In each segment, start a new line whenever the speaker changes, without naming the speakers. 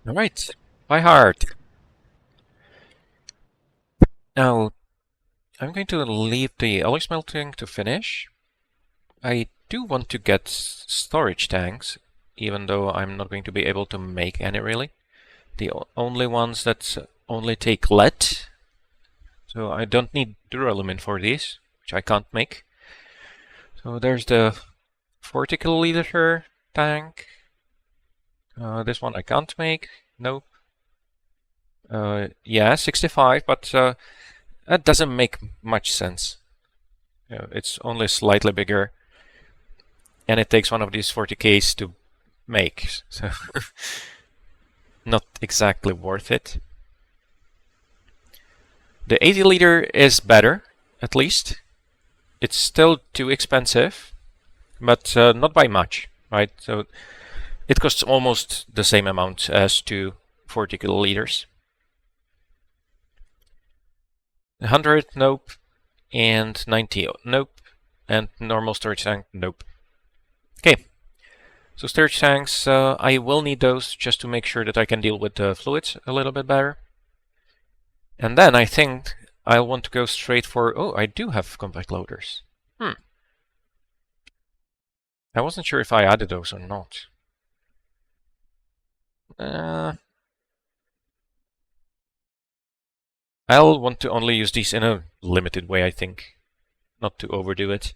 Alright, PyHard. Now, I'm going to leave the alloy smelting to finish. I do want to get storage tanks, even though I'm not going to be able to make any really. The only ones that only take lead, so I don't need duralumin for these, which I can't make. So there's the 40 kiloliter tank. This one I can't make. Nope. Yeah, 65, but that doesn't make much sense. It's only slightly bigger, and it takes one of these 40Ks to make, so not exactly worth it. The 80 liter is better, at least. It's still too expensive, but not by much, right? So it costs almost the same amount as two 40 kiloliters. 100, nope. And 90, nope. And normal storage tank, nope. Okay. So storage tanks, I will need those just to make sure that I can deal with the fluids a little bit better. And then I think I'll want to go straight for... Oh, I do have compact loaders. I wasn't sure if I added those or not. I'll want to only use these in a limited way, I think. Not to overdo it.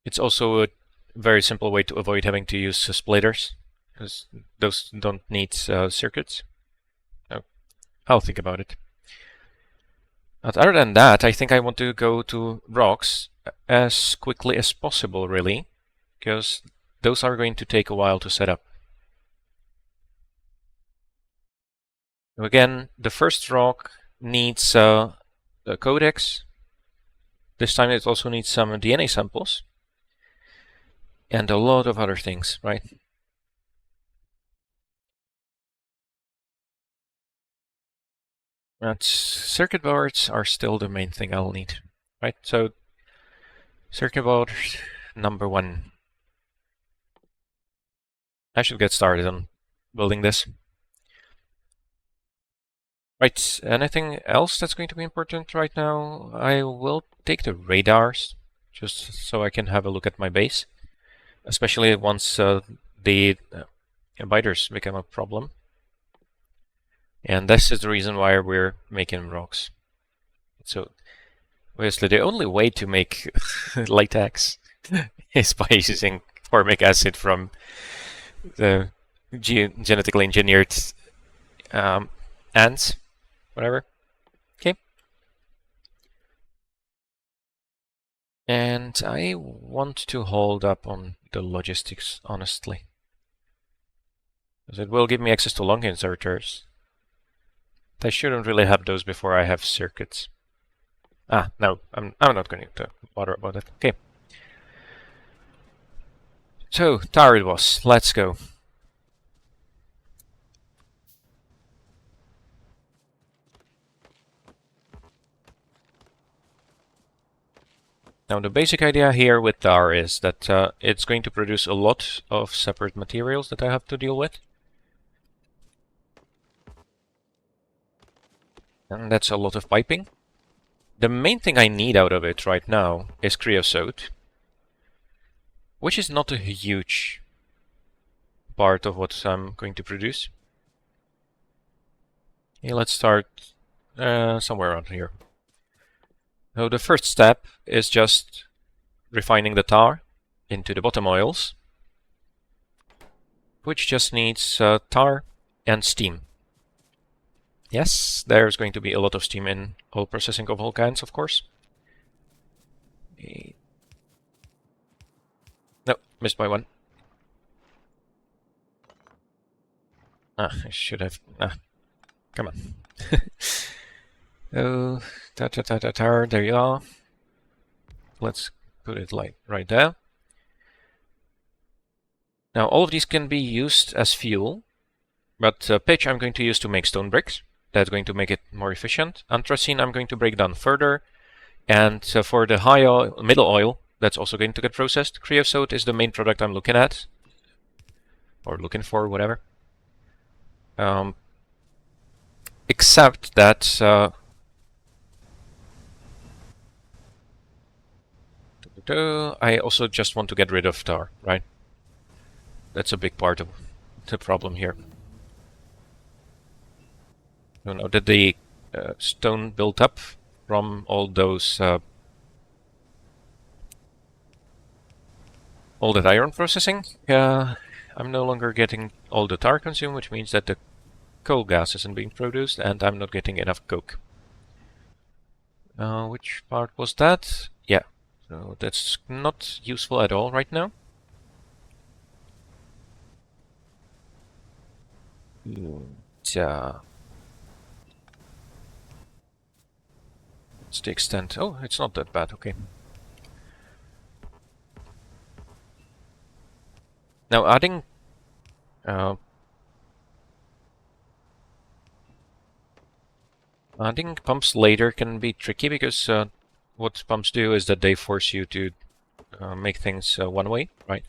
It's also a very simple way to avoid having to use splitters, because those don't need circuits. No, I'll think about it. But other than that, I think I want to go to rocks as quickly as possible, really, because those are going to take a while to set up. Again, the first rock needs a codex. This time it also needs some DNA samples. And a lot of other things, right? But circuit boards are still the main thing I'll need, right? So, circuit board number 1. I should get started on building this. Right, anything else that's going to be important right now? I will take the radars, just so I can have a look at my base. Especially once the biters become a problem. And this is the reason why we're making rocks. So, obviously the only way to make latex is by using formic acid from the genetically engineered ants. Whatever. Okay. And I want to hold up on the logistics, honestly. Because it will give me access to long inserters. I shouldn't really have those before I have circuits. No, I'm not going to bother about it. Okay. So, Tired Boss, let's go. Now the basic idea here with tar is that it's going to produce a lot of separate materials that I have to deal with. And that's a lot of piping. The main thing I need out of it right now is creosote, which is not a huge part of what I'm going to produce. Okay, let's start somewhere around here. So the first step is just refining the tar into the bottom oils, which just needs tar and steam. Yes, there's going to be a lot of steam in oil processing of all kinds, of course. No, missed by one. I should have... come on. Oh, tar, there you are. Let's put it like right there. Now all of these can be used as fuel, but pitch I'm going to use to make stone bricks. That's going to make it more efficient. Anthracene I'm going to break down further, and for the high oil, middle oil, that's also going to get processed. Creosote is the main product I'm looking at. or looking for, whatever. Except that I also just want to get rid of tar, right? That's a big part of the problem here. You know, that the stone built up from all those all that iron processing. I'm no longer getting all the tar consumed, which means that the coal gas isn't being produced, and I'm not getting enough coke. Which part was that? Yeah, so that's not useful at all right now. What's the extent? Oh, it's not that bad, okay. Now adding pumps later can be tricky because what pumps do is that they force you to make things one way, right?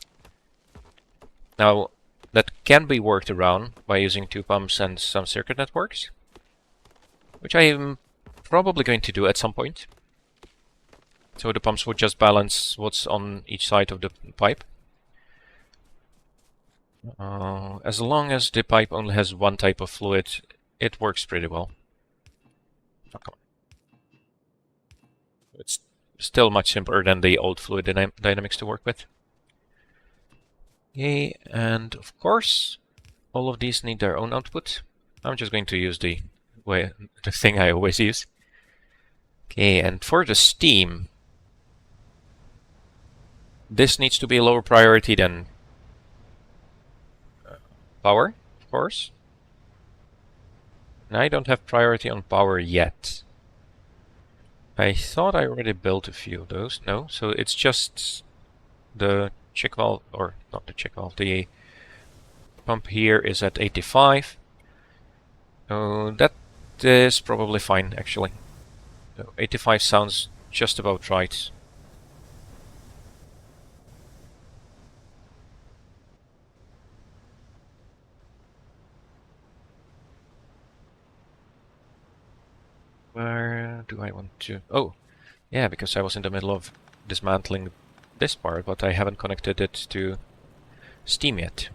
Now, that can be worked around by using 2 pumps and some circuit networks, which I am probably going to do at some point. So the pumps would just balance what's on each side of the pipe. As long as the pipe only has one type of fluid, it works pretty well. Oh, come on. It's still much simpler than the old fluid dynamics to work with. Okay, and of course, all of these need their own output. I'm just going to use the thing I always use. Okay, and for the steam, this needs to be a lower priority than power, of course. And I don't have priority on power yet. I thought I already built a few of those. No, so it's just the check valve, or not the check valve, the pump here is at 85. That is probably fine, actually. So 85 sounds just about right. Where do I want to... Oh, yeah, because I was in the middle of dismantling this part, but I haven't connected it to steam yet.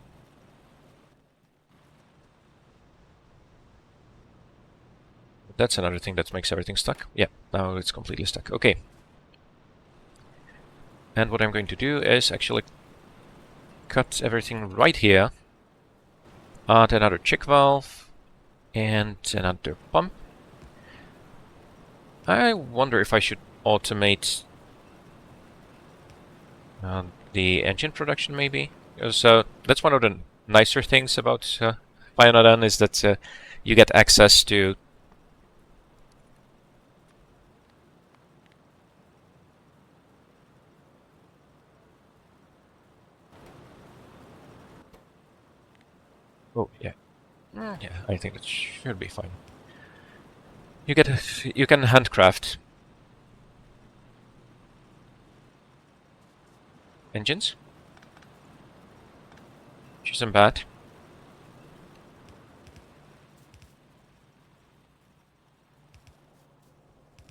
That's another thing that makes everything stuck. Yeah, now it's completely stuck. Okay. And what I'm going to do is actually cut everything right here. Add another check valve and another pump. I wonder if I should automate the engine production, maybe? Because that's one of the nicer things about Pyanodon, is that you get access to oh, yeah. Yeah, I think that should be fine. You can handcraft engines, which isn't bad.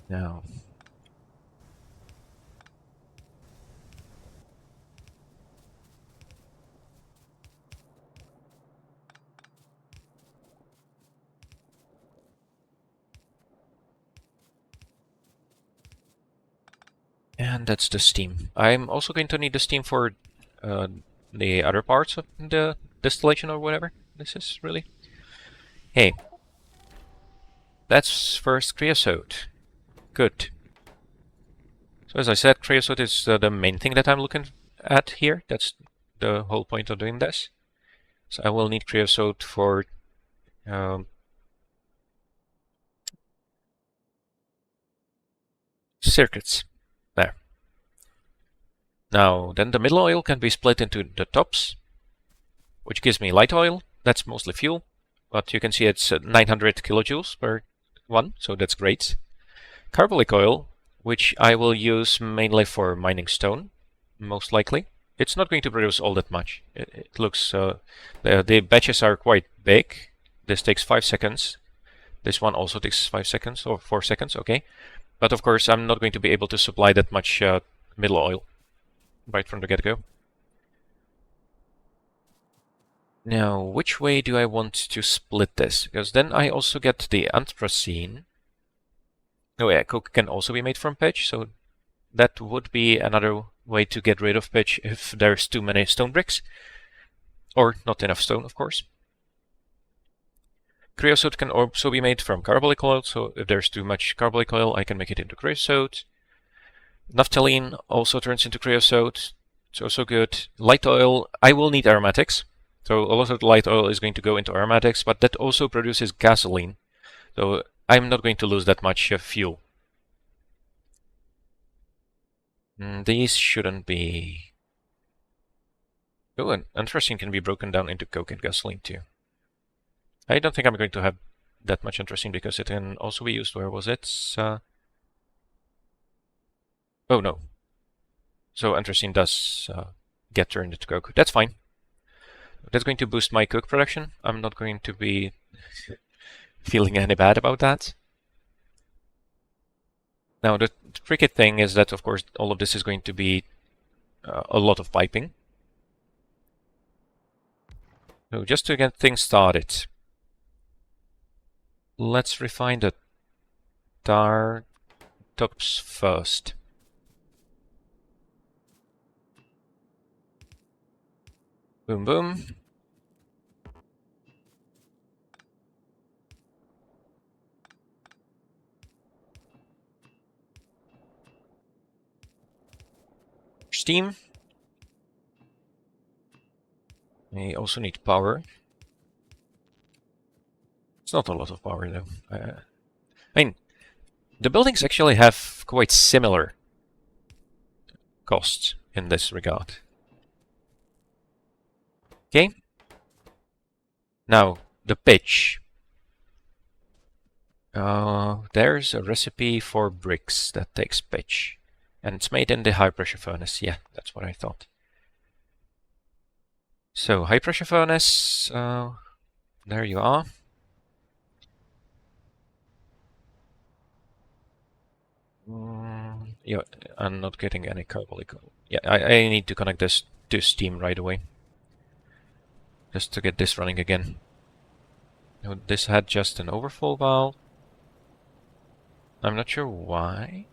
Now, and that's the steam. I'm also going to need the steam for the other parts of the distillation or whatever this is, really. Hey, that's first creosote. Good. So as I said, creosote is the main thing that I'm looking at here. That's the whole point of doing this. So I will need creosote for circuits. There. Now, then the middle oil can be split into the tops, which gives me light oil. That's mostly fuel, but you can see it's 900 kilojoules per one, so that's great. Carbolic oil, which I will use mainly for mining stone, most likely. it's not going to produce all that much. It looks, the batches are quite big. This takes 5 seconds. This one also takes 5 seconds, or 4 seconds, okay. But of course, I'm not going to be able to supply that much middle oil right from the get-go. Now, which way do I want to split this? Because then I also get the anthracene. Oh yeah, coke can also be made from pitch, so that would be another way to get rid of pitch if there's too many stone bricks. Or not enough stone, of course. Creosote can also be made from carbolic oil, so if there's too much carbolic oil, I can make it into creosote. Naphthalene also turns into creosote. It's also good. Light oil, I will need aromatics. So a lot of the light oil is going to go into aromatics, but that also produces gasoline. So I'm not going to lose that much fuel. These shouldn't be... Oh, and anthracene can be broken down into coke and gasoline too. I don't think I'm going to have that much anthracene because it can also be used... Where was it? Oh no. So anthracene does get turned into coke. That's fine. That's going to boost my coke production. I'm not going to be feeling any bad about that. Now, the tricky thing is that, of course, all of this is going to be a lot of piping. So just to get things started, let's refine the tar tops first. Boom, boom. Steam. We also need power. It's not a lot of power though. I mean, the buildings actually have quite similar costs in this regard. Okay. Now, the pitch. There's a recipe for bricks that takes pitch. And it's made in the high pressure furnace. Yeah, that's what I thought. So, high pressure furnace, there you are. Yeah, I'm not getting any carbolic. Yeah, I need to connect this to steam right away. Just to get this running again. Now, this had just an overflow valve. I'm not sure why.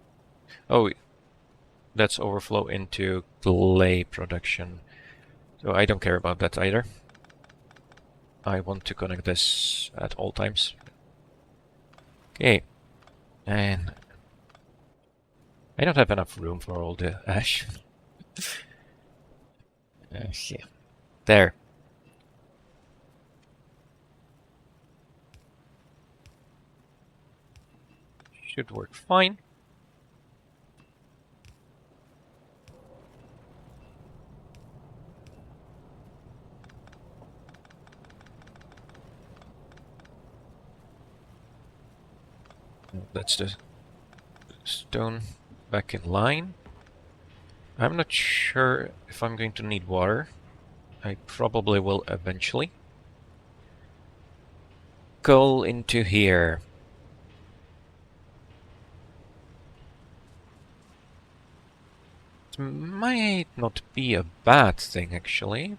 Oh, that's overflow into clay production. So I don't care about that either. I want to connect this at all times. Okay. And I don't have enough room for all the ash. Yeah. There. Should work fine. That's the stone back in line. I'm not sure if I'm going to need water. I probably will eventually. Coal into here. It might not be a bad thing, actually.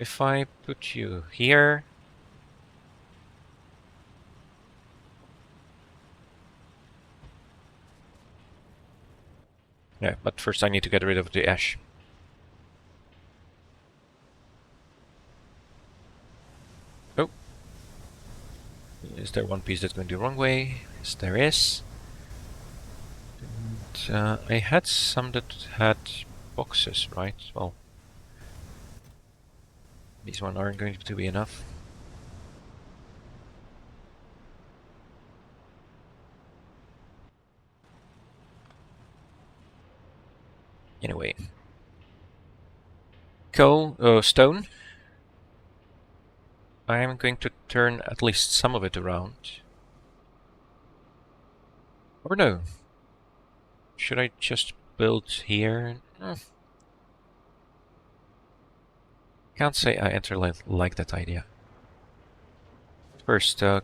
If I put you here... Yeah, but first I need to get rid of the ash. Oh. Is there one piece that's going the wrong way? Yes, there is. And, I had some that had boxes, right? Well, these ones aren't going to be enough. Anyway. Coal, stone. I am going to turn at least some of it around. Or no. Should I just build here. Can't say I entirely like that idea. First, yeah,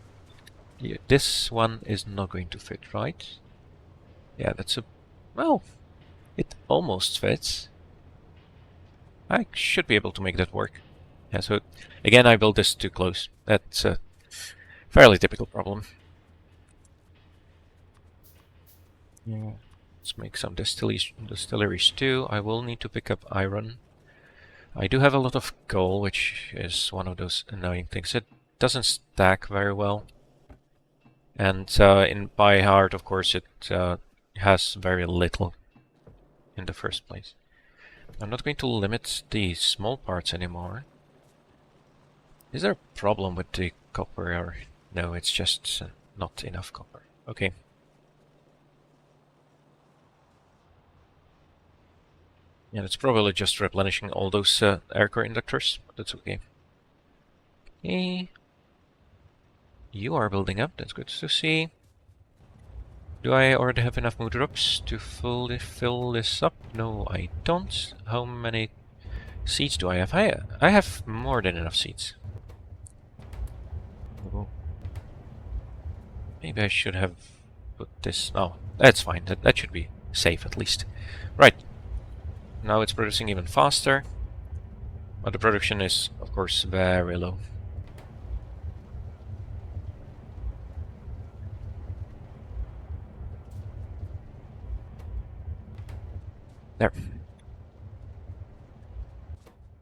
this one is not going to fit, right? Yeah, that's a... well, it almost fits. I should be able to make that work. Yeah, so again, I built this too close. That's a fairly typical problem. Yeah. Let's make some distilleries too. I will need to pick up iron. I do have a lot of coal, which is one of those annoying things. It doesn't stack very well. And in PyHard, of course, it has very little in the first place. I'm not going to limit the small parts anymore. Is there a problem with the copper, or no, it's just not enough copper. Okay. Yeah, it's probably just replenishing all those air core inductors, but that's okay. Okay. You are building up, that's good to see. Do I already have enough mood drops to fully fill this up? No, I don't. How many seeds do I have? I have more than enough seeds. Oh. Maybe I should have put this... oh, that's fine. That should be safe at least. Right. Now it's producing even faster. But the production is, of course, very low. There.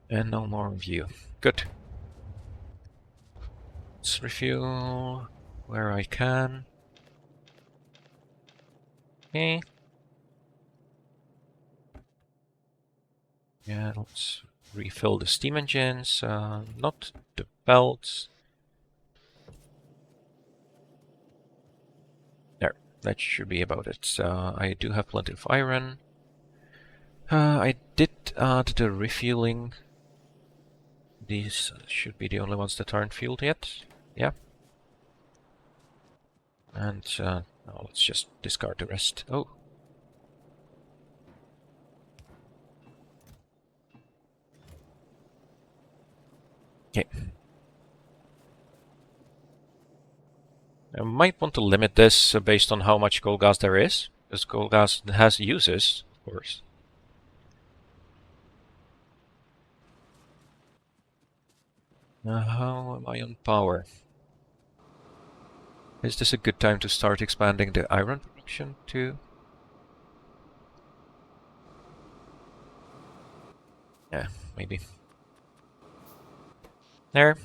And no more view. Good. Let's refuel where I can. Okay. Yeah, let's refill the steam engines, not the belts. There, that should be about it. I do have plenty of iron. I did add the refueling. These should be the only ones that aren't fueled yet. Yeah. And now let's just discard the rest. Oh. Okay. I might want to limit this based on how much coal gas there is, because coal gas has uses, of course. How am I on power? Is this a good time to start expanding the iron production too? Yeah, maybe. There.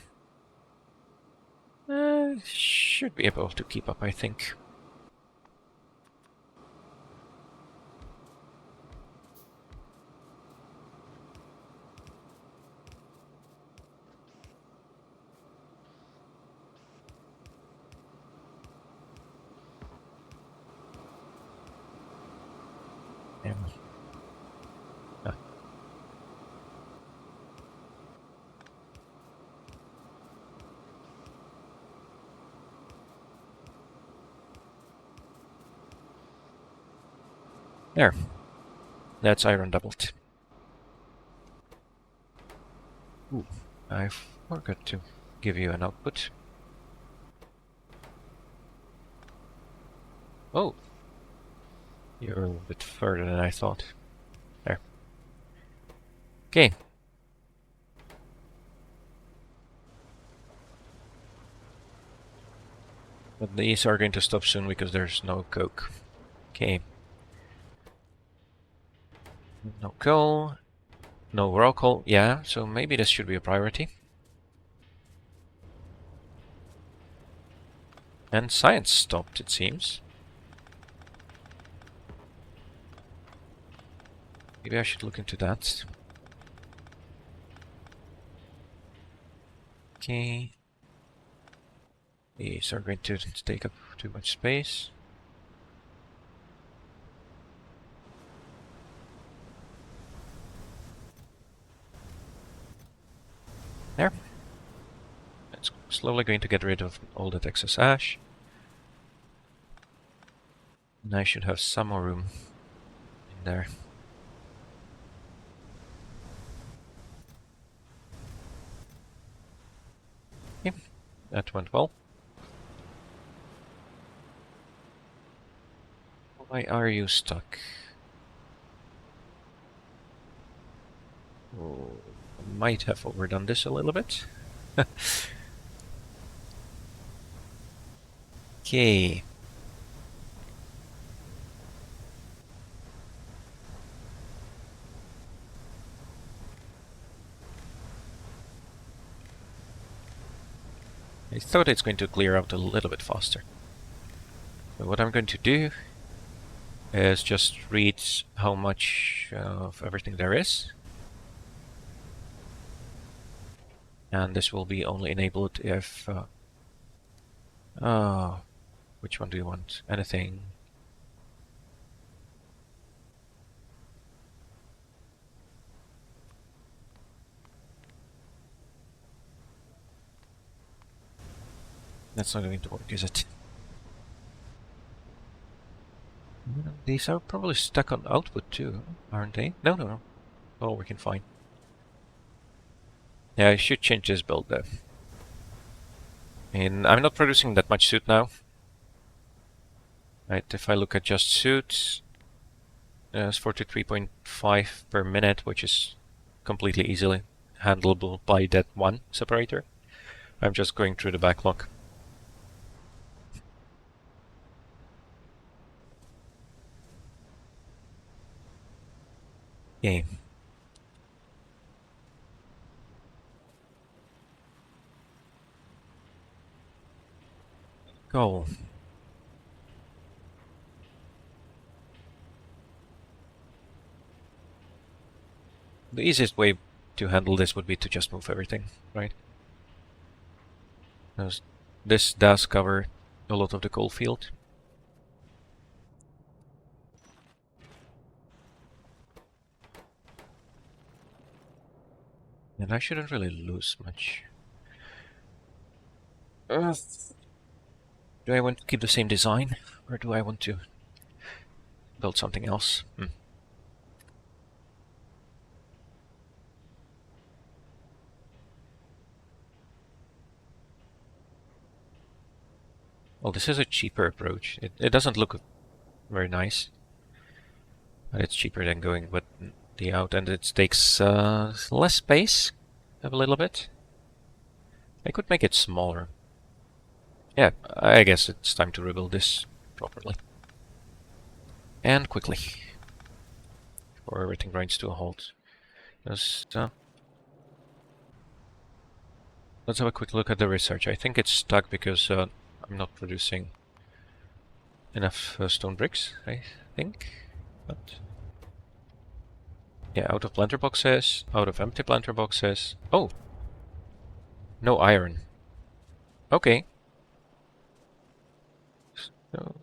Should be able to keep up, I think. Yeah. Ah. There. That's iron doubled. Ooh, I forgot to give you an output. Oh! You're a bit further than I thought. There. Okay. But these are going to stop soon because there's no coke. Okay. No coal. No raw coal. Yeah, so maybe this should be a priority. And science stopped, it seems. Maybe I should look into that. Okay. These are going to take up too much space. There. It's slowly going to get rid of all that excess ash. And I should have some more room There. Okay, that went well. Why are you stuck? Oh, I might have overdone this a little bit. Okay. I thought it's going to clear out a little bit faster. So what I'm going to do is just read how much of everything there is. And this will be only enabled if... which one do you want? Anything? That's not going to work, is it? These are probably stuck on output too, aren't they? No, no, no. Oh, working fine. Yeah, I should change this build though. And I'm not producing that much suit now. Right, if I look at just suits, it's 43.5 per minute, which is completely easily handleable by that one separator. I'm just going through the backlog. Okay. Go. The easiest way to handle this would be to just move everything, right? Because this does cover a lot of the coal field. And I shouldn't really lose much. Do I want to keep the same design, or do I want to build something else? Well, this is a cheaper approach. It doesn't look very nice, but it's cheaper than going with the out, and it takes less space a little bit. I could make it smaller. Yeah, I guess it's time to rebuild this properly. And quickly. Before everything grinds to a halt. Just, let's have a quick look at the research. I think it's stuck because I'm not producing enough stone bricks, I think. But yeah, out of planter boxes, out of empty planter boxes. Oh! No iron. Okay. So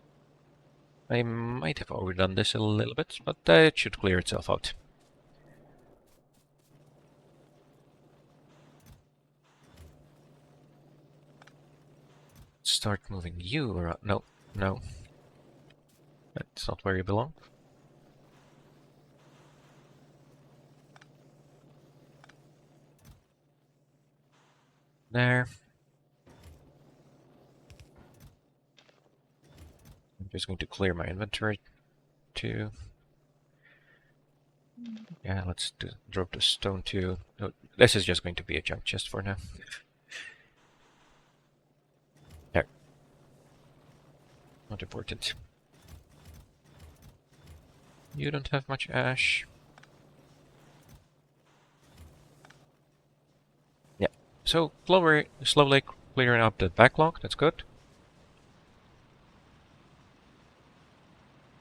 I might have overdone this a little bit, but it should clear itself out. Start moving you around. No, no. That's not where you belong. There. I'm just going to clear my inventory too. Yeah, let's drop the stone too. No, this is just going to be a junk chest for now. There. Not important. You don't have much ash. Yeah. So slowly clearing up the backlog. That's good.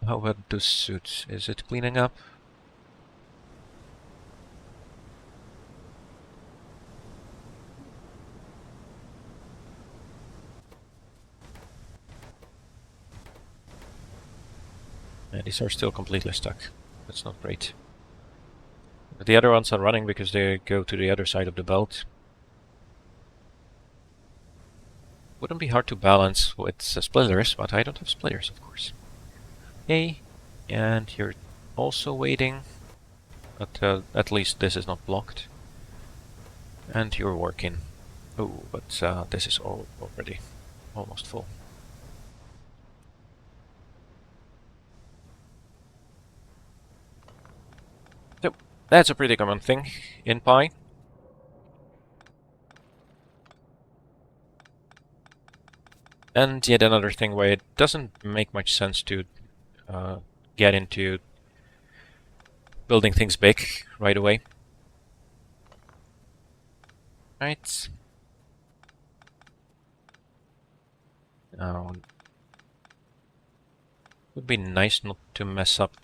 How about the suits? Is it cleaning up? Yeah, these are still completely stuck. That's not great. But the other ones are running because they go to the other side of the belt. Wouldn't be hard to balance with splitters, but I don't have splitters, of course. Yay! And you're also waiting, but at least this is not blocked. And you're working. Oh, but this is already almost full. So, that's a pretty common thing in Py. And yet another thing where it doesn't make much sense to get into building things big right away. Right. Now, it would be nice not to mess up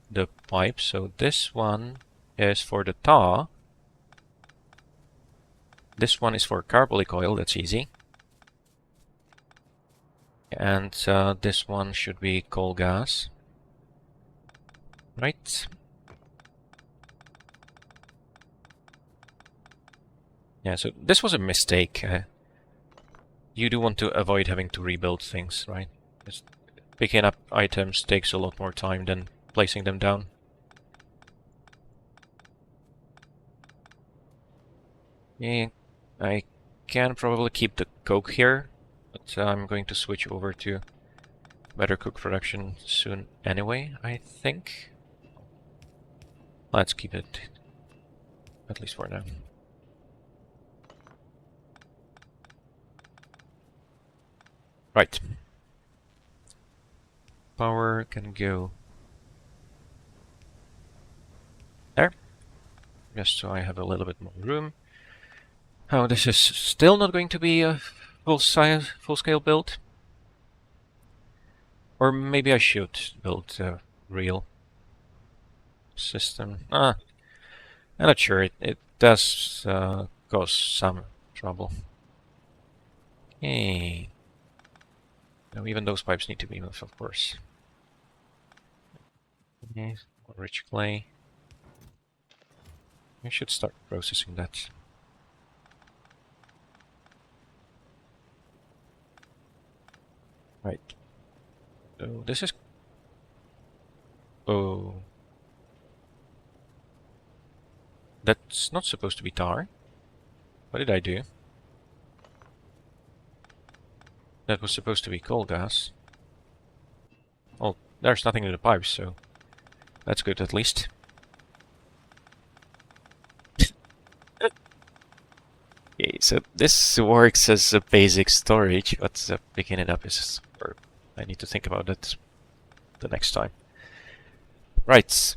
the pipe. So this one is for the tar. This one is for carbolic oil. That's easy. And this one should be coal gas. Right. Yeah, so this was a mistake. You do want to avoid having to rebuild things, right? Just picking up items takes a lot more time than placing them down. Yeah, I can probably keep the coke here, but I'm going to switch over to better coke production soon anyway, I think. Let's keep it, at least for now. Right. Power can go there, just so I have a little bit more room. Oh, this is still not going to be a full-scale build. Or maybe I should build a real system. I'm not sure. It does cause some trouble. Hey. Now even those pipes need to be moved, of course. Okay, rich clay. I should start processing that. Right. So this is... Oh. That's not supposed to be tar. What did I do? That was supposed to be coal gas. Well, there's nothing in the pipes, so that's good at least. Okay, so this works as a basic storage, but picking it up is... Or I need to think about that the next time. Right.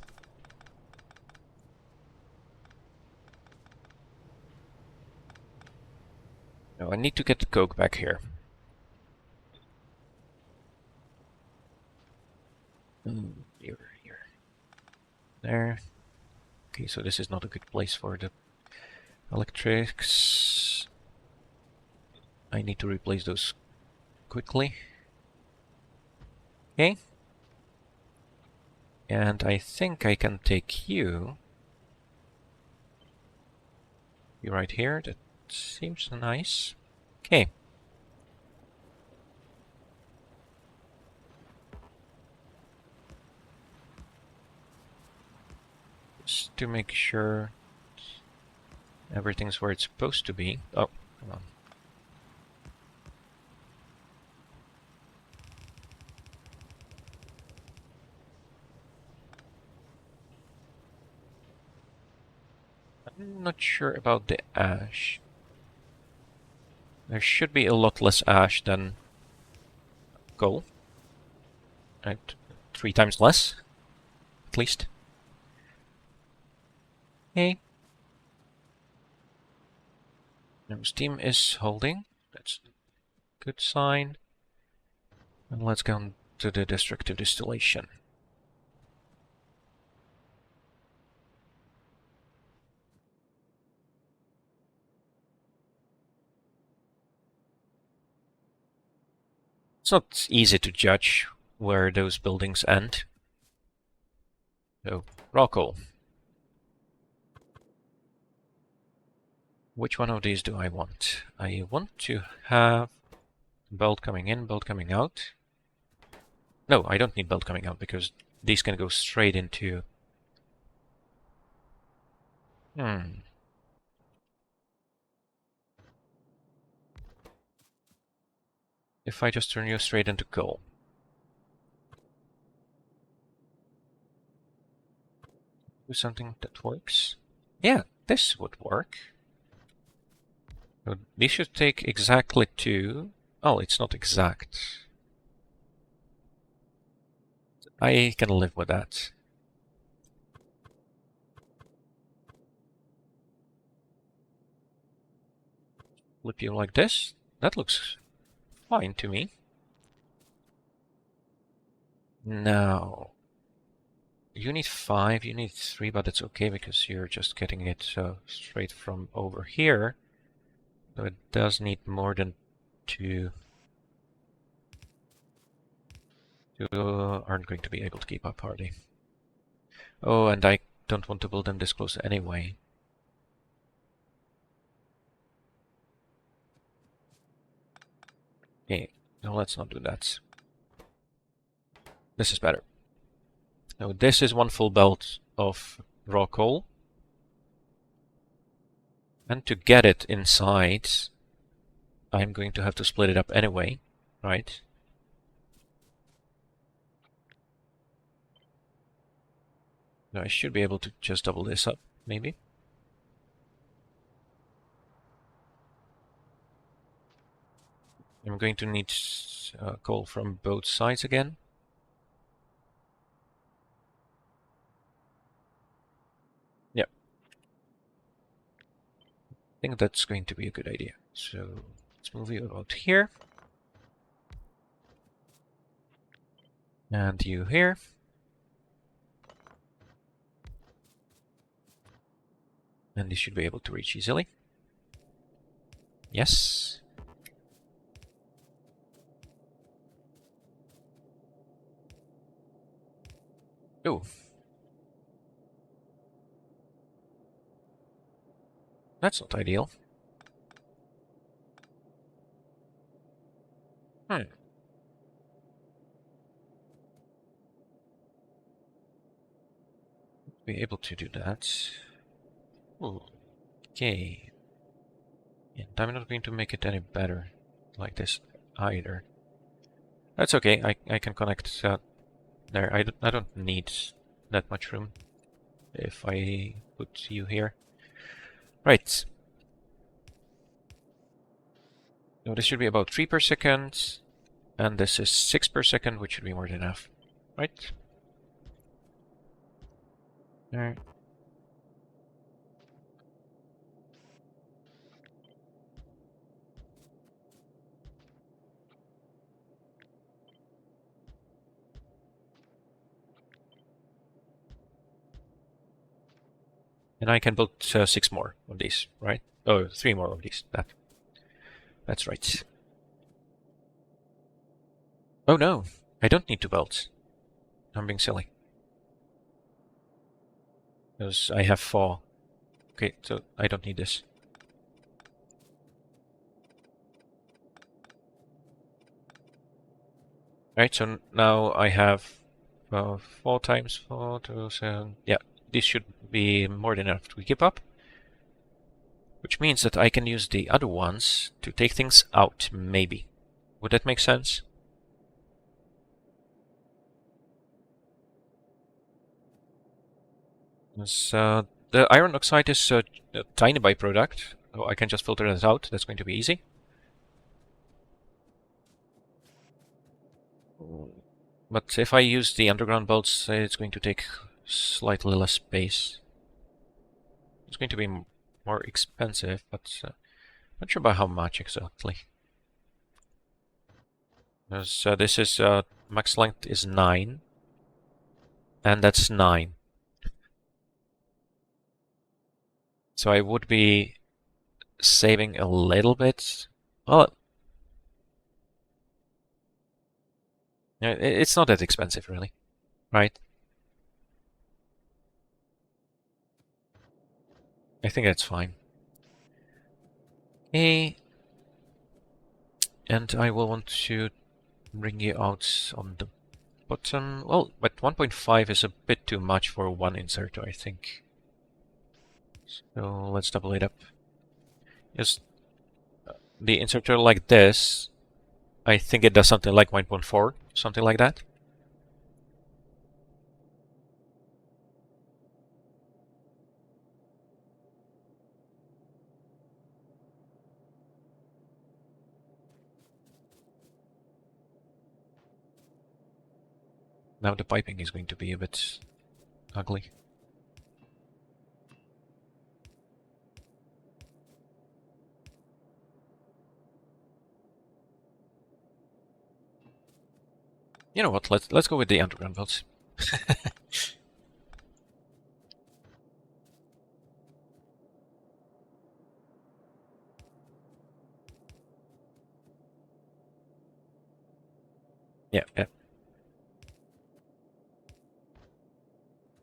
Now I need to get the coke back here. Here. There. Okay, so this is not a good place for the electrics. I need to replace those quickly. Okay. And I think I can take you. You right here. That seems nice. Okay. Just to make sure everything's where it's supposed to be. Oh, come on. I'm not sure about the ash. There should be a lot less ash than coal. Right, 3 times less, at least. Okay. Now steam is holding. That's a good sign. And let's go on to the destructive distillation. It's not easy to judge where those buildings end. So, raw coal. Which one of these do I want? I want to have belt coming in, belt coming out. No, I don't need belt coming out because these can go straight into... If I just turn you straight into coal. Do something that works. Yeah, this would work. So these should take exactly 2. Oh, it's not exact. I can live with that. Flip you like this. That looks fine to me. Now, you need 5, you need 3, but it's okay because you're just getting it straight from over here. So it does need more than 2. You aren't going to be able to keep up, are they? Oh, and I don't want to build them this close anyway. Okay, no, let's not do that. This is better. Now this is one full belt of raw coal. And to get it inside, I'm going to have to split it up anyway, right? Now I should be able to just double this up, maybe. I'm going to need coal from both sides again. Yep. I think that's going to be a good idea. So let's move you out here. And you here. And you should be able to reach easily. Yes. Oh. That's not ideal. Be able to do that. Ooh. Okay. And I'm not going to make it any better like this either. That's okay. I can connect there. I don't need that much room if I put you here. Right. Now this should be about 3 per second, and this is 6 per second, which should be more than enough. Right? There. And I can build 6 more of these, right? Oh, 3 more of these. That's right. Oh no, I don't need 2 belts. I'm being silly. Because I have 4. Okay, so I don't need this. Right, so now I have 4 times 4 to 7. Yeah, this should be more than enough to keep up. Which means that I can use the other ones to take things out, maybe. Would that make sense? So the iron oxide is a tiny byproduct. So I can just filter that out. That's going to be easy. But if I use the underground belts, it's going to take slightly less space. It's going to be more expensive, but not sure about how much exactly. Because this is max length is 9, and that's 9. So I would be saving a little bit. Well, it's not that expensive, really, right? I think that's fine. Okay. And I will want to bring you out on the Well, but 1.5 is a bit too much for one inserter, I think. So let's double it up. Just the inserter like this, I think it does something like 1.4, something like that. Now the piping is going to be a bit ugly. You know what? Let's go with the underground belts. Yeah, yeah.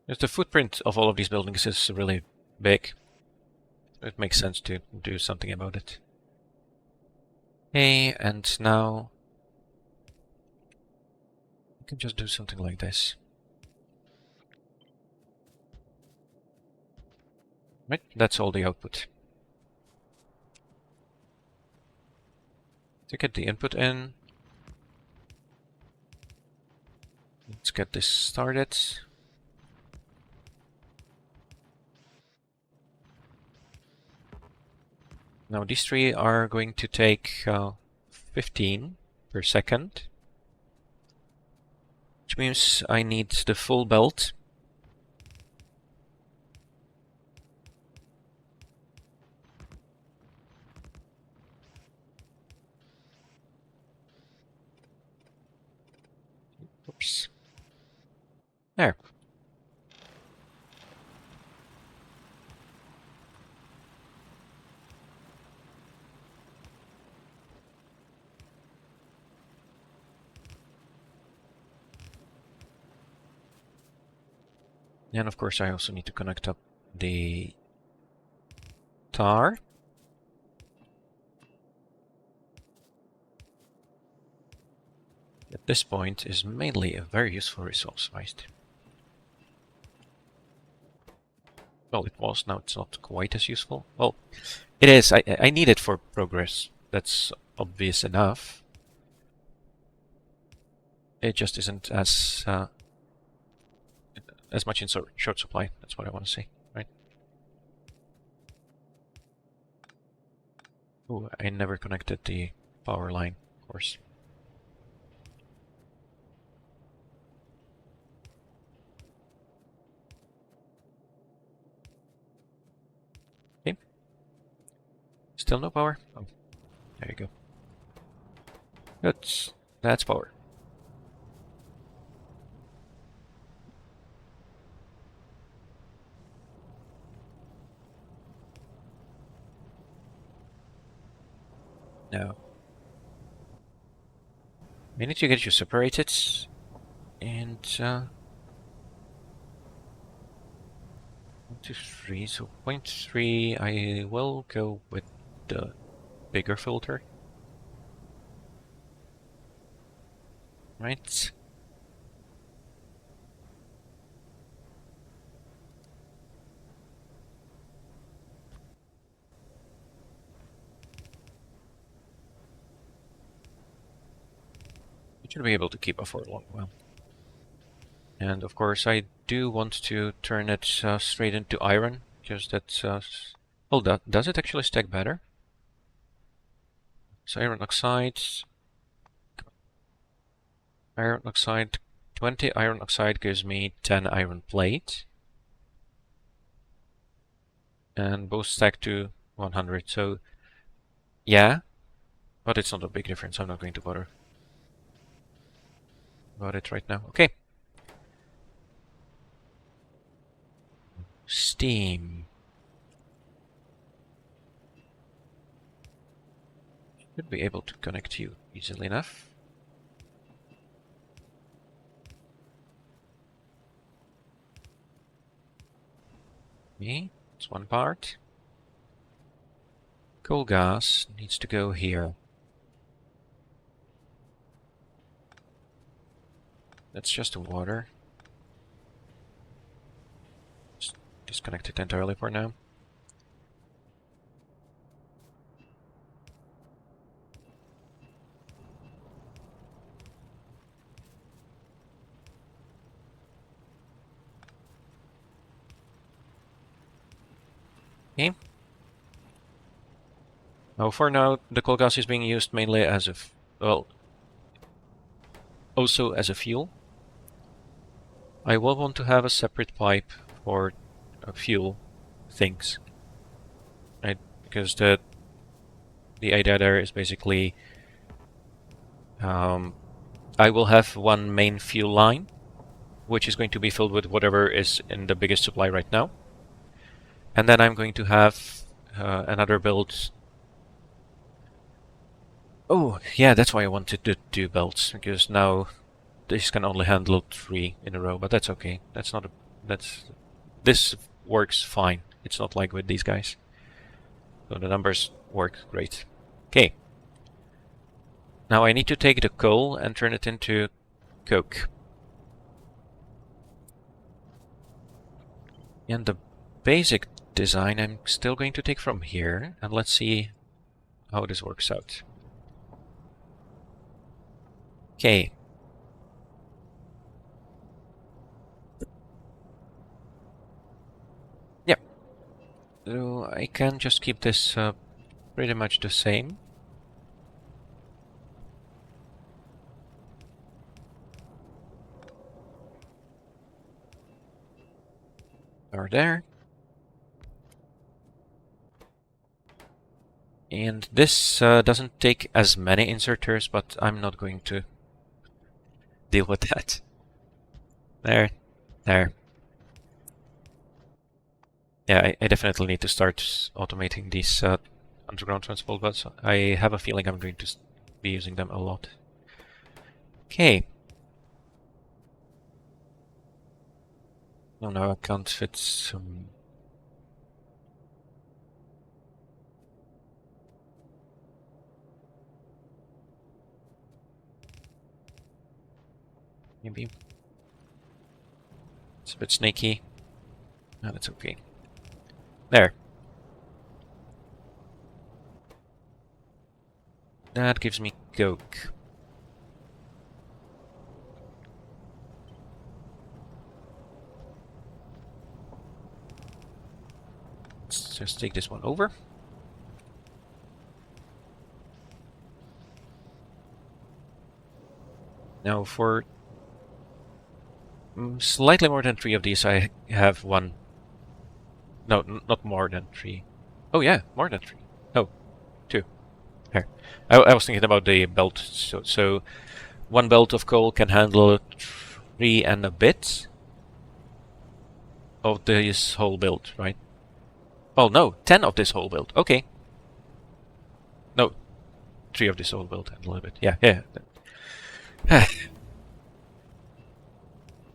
Just the footprint of all of these buildings is really big. It makes sense to do something about it. Okay, and now you can just do something like this. Right, that's all the output. To get the input in, let's get this started. Now these three are going to take 15 per second, which means I need the full belt. Oops. There. And of course I also need to connect up the tar. At this point is mainly a very useful resource, right? Well, it was, now it's not quite as useful. Well, it is, I need it for progress. That's obvious enough. It just isn't as much in short supply, that's what I want to say, right? Oh, I never connected the power line, of course. Okay. Still no power? Oh, there you go. That's power. Now, we need to get you separated, and 1, 2, 3. So 0.3, I will go with the bigger filter. Right. It should be able to keep up for a long while. And of course, I do want to turn it straight into iron, because that's... well, does it actually stack better? So iron oxide... Iron oxide... 20 iron oxide gives me 10 iron plate. And both stack to 100, so... Yeah, but it's not a big difference, I'm not going to bother about it right now. Okay. Steam. Should be able to connect you easily enough. Okay, that's one part. Coal gas needs to go here. That's just the water. Just disconnect it entirely for now. Okay. Now, for now, the coal gas is being used mainly as a, well, also as a fuel. I will want to have a separate pipe for fuel things, right? Because the idea there is basically I will have one main fuel line, which is going to be filled with whatever is in the biggest supply right now, and then I'm going to have another build. Oh, yeah, that's why I wanted to do belts, because now this can only handle 3 in a row, but that's okay. That's not a... This works fine. It's not like with these guys. So the numbers work great. Okay. Now I need to take the coal and turn it into coke. And the basic design I'm still going to take from here, and let's see how this works out. Okay. Yep. So I can just keep this pretty much the same. Are there. And this doesn't take as many inserters, but I'm not going to deal with that. There. Yeah, I definitely need to start automating these underground transport bots. I have a feeling I'm going to be using them a lot. Okay. No, I can't fit some... Maybe. It's a bit snaky. No, that's okay. There. That gives me coke. Let's just take this one over. Now for slightly more than 3 of these, I have one. No, not more than 3. Oh yeah, more than 3. Oh, 2. Here. I was thinking about the belt. So 1 belt of coal can handle 3 and a bit of this whole build, right? Oh no, 10 of this whole build. Okay. No, 3 of this whole build and a little bit. Yeah.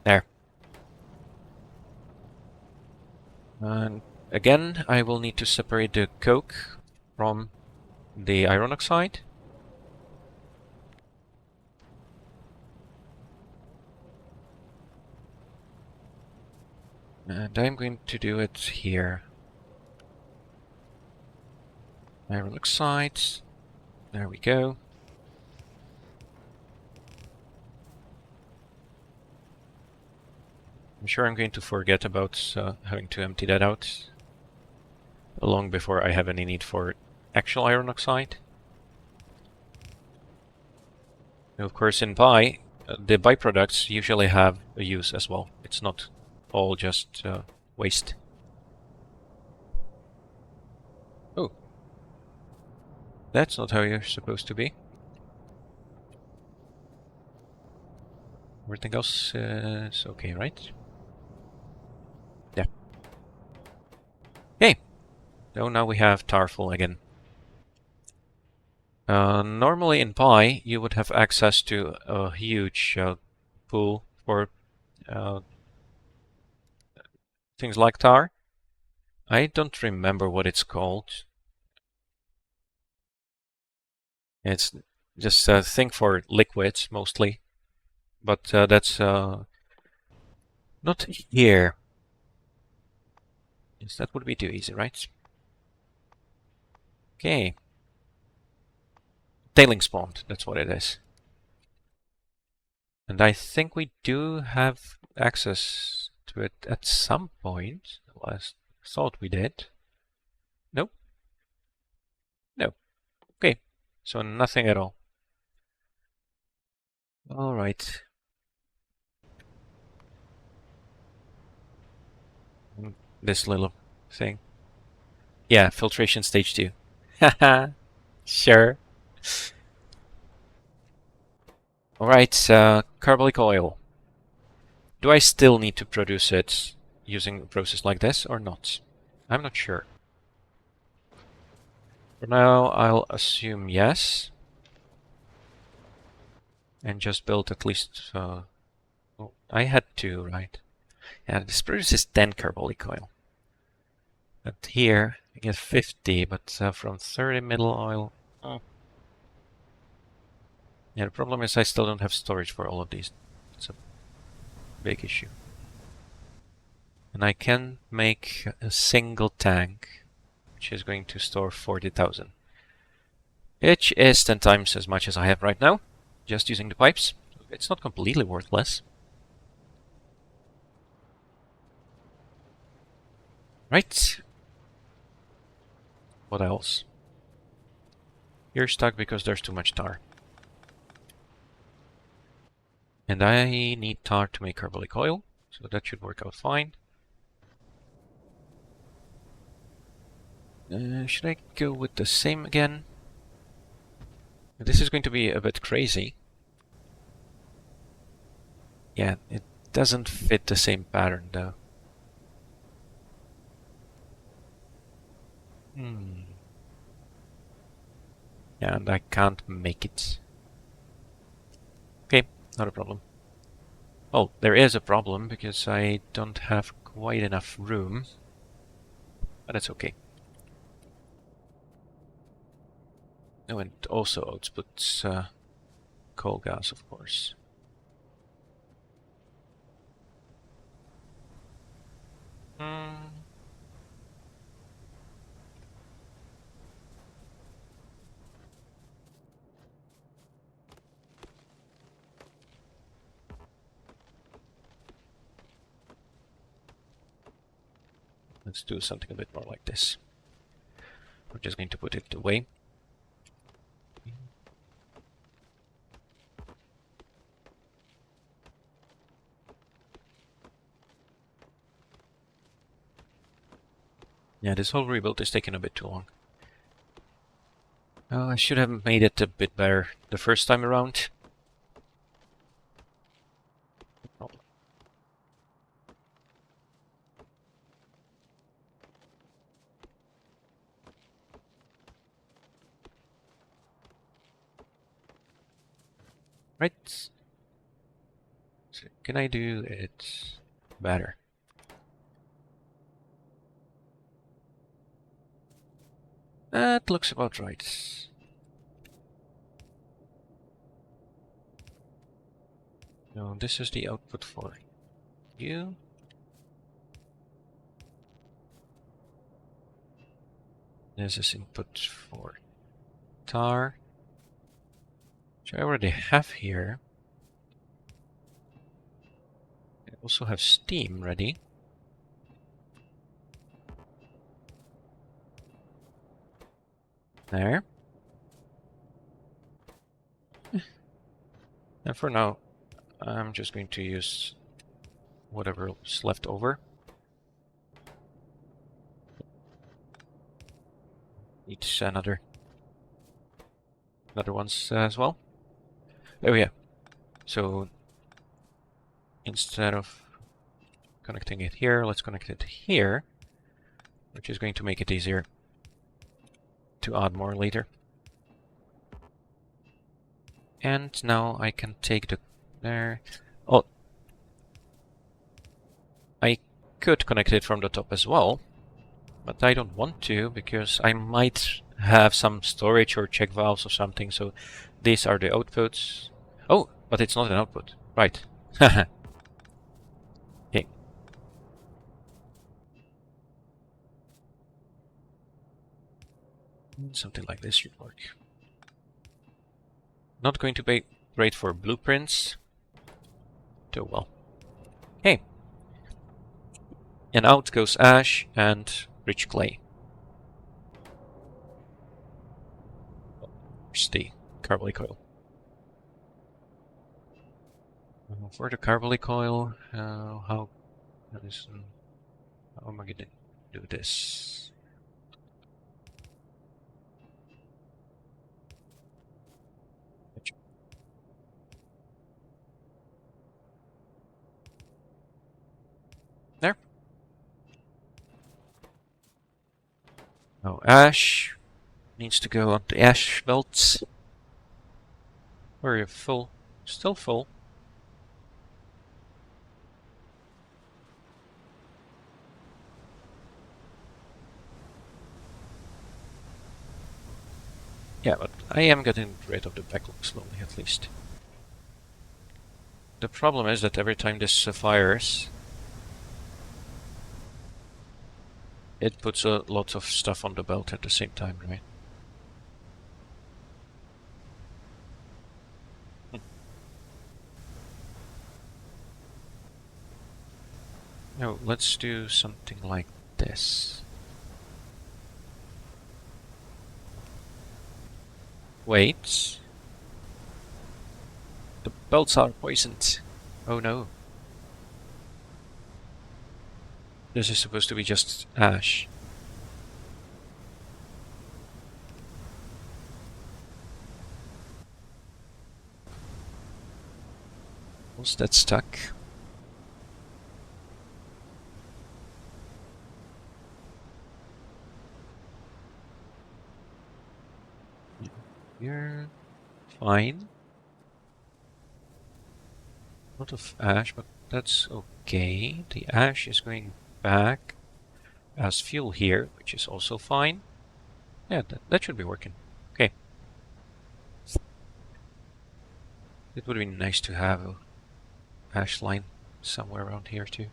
There. And again, I will need to separate the coke from the iron oxide. And I'm going to do it here. Iron oxide. There we go. I'm sure I'm going to forget about having to empty that out long before I have any need for actual iron oxide. Now, of course, in Pi, the byproducts usually have a use as well. It's not all just waste. Oh. That's not how you're supposed to be. Everything else is okay, right? Yeah. Okay. So now we have tar full again. Normally in Pi, you would have access to a huge pool for things like tar. I don't remember what it's called. It's just a thing for liquids, mostly. but that's not here. Yes, that would be too easy, right? Okay. Tailings pond, that's what it is. And I think we do have access to it at some point. Well, I thought we did. Nope. No. Okay. So nothing at all. All right. This little thing. Yeah, filtration stage 2. Haha. Sure. Alright, carbolic oil. Do I still need to produce it using a process like this or not? I'm not sure. For now, I'll assume yes. And just build at least... oh, I had 2, right? Yeah, this produces 10 carbolic oil. But here, I get 50, but from 30 middle oil... Oh. Yeah, the problem is I still don't have storage for all of these. It's a big issue. And I can make a single tank, which is going to store 40,000. Which is 10 times as much as I have right now, just using the pipes. It's not completely worthless. Right. What else? You're stuck because there's too much tar. And I need tar to make carbolic oil, so that should work out fine. Should I go with the same again? This is going to be a bit crazy. Yeah, it doesn't fit the same pattern though. Yeah, and I can't make it. Okay, not a problem. Oh, there is a problem because I don't have quite enough room. But it's okay. Oh, and also outputs coal gas, of course. Let's do something a bit more like this. We're just going to put it away. Yeah, this whole rebuild is taking a bit too long. Oh, I should have made it a bit better the first time around. Right. So can I do it better? That looks about right. No, this is the output for you. This is input for tar, which I already have here. I also have steam ready. There. And for now, I'm just going to use whatever's left over. Need another ones as well. Oh yeah. So instead of connecting it here, let's connect it here, which is going to make it easier to add more later. And now I can take the there. Oh, I could connect it from the top as well, but I don't want to because I might have some storage or check valves or something. So these are the outputs. Oh, but it's not an output. Right. Okay. Something like this should work. Not going to be great for blueprints. Oh well. Hey. And out goes ash and rich clay. Here's the carbolic oil. For the carbolic oil, how am I going to do this? There. Oh, ash needs to go on the ash belts. Where are you full? Still full. Yeah, but I am getting rid of the backlog slowly, at least. The problem is that every time this fires, it puts a lot of stuff on the belt at the same time, right? No, let's do something like this. Wait. The belts are poisoned. Oh no. This is supposed to be just ash. Was that stuck? You're fine. A lot of ash, but that's okay. The ash is going back as fuel here, which is also fine. Yeah, that should be working. Okay. It would be nice to have a ash line somewhere around here too.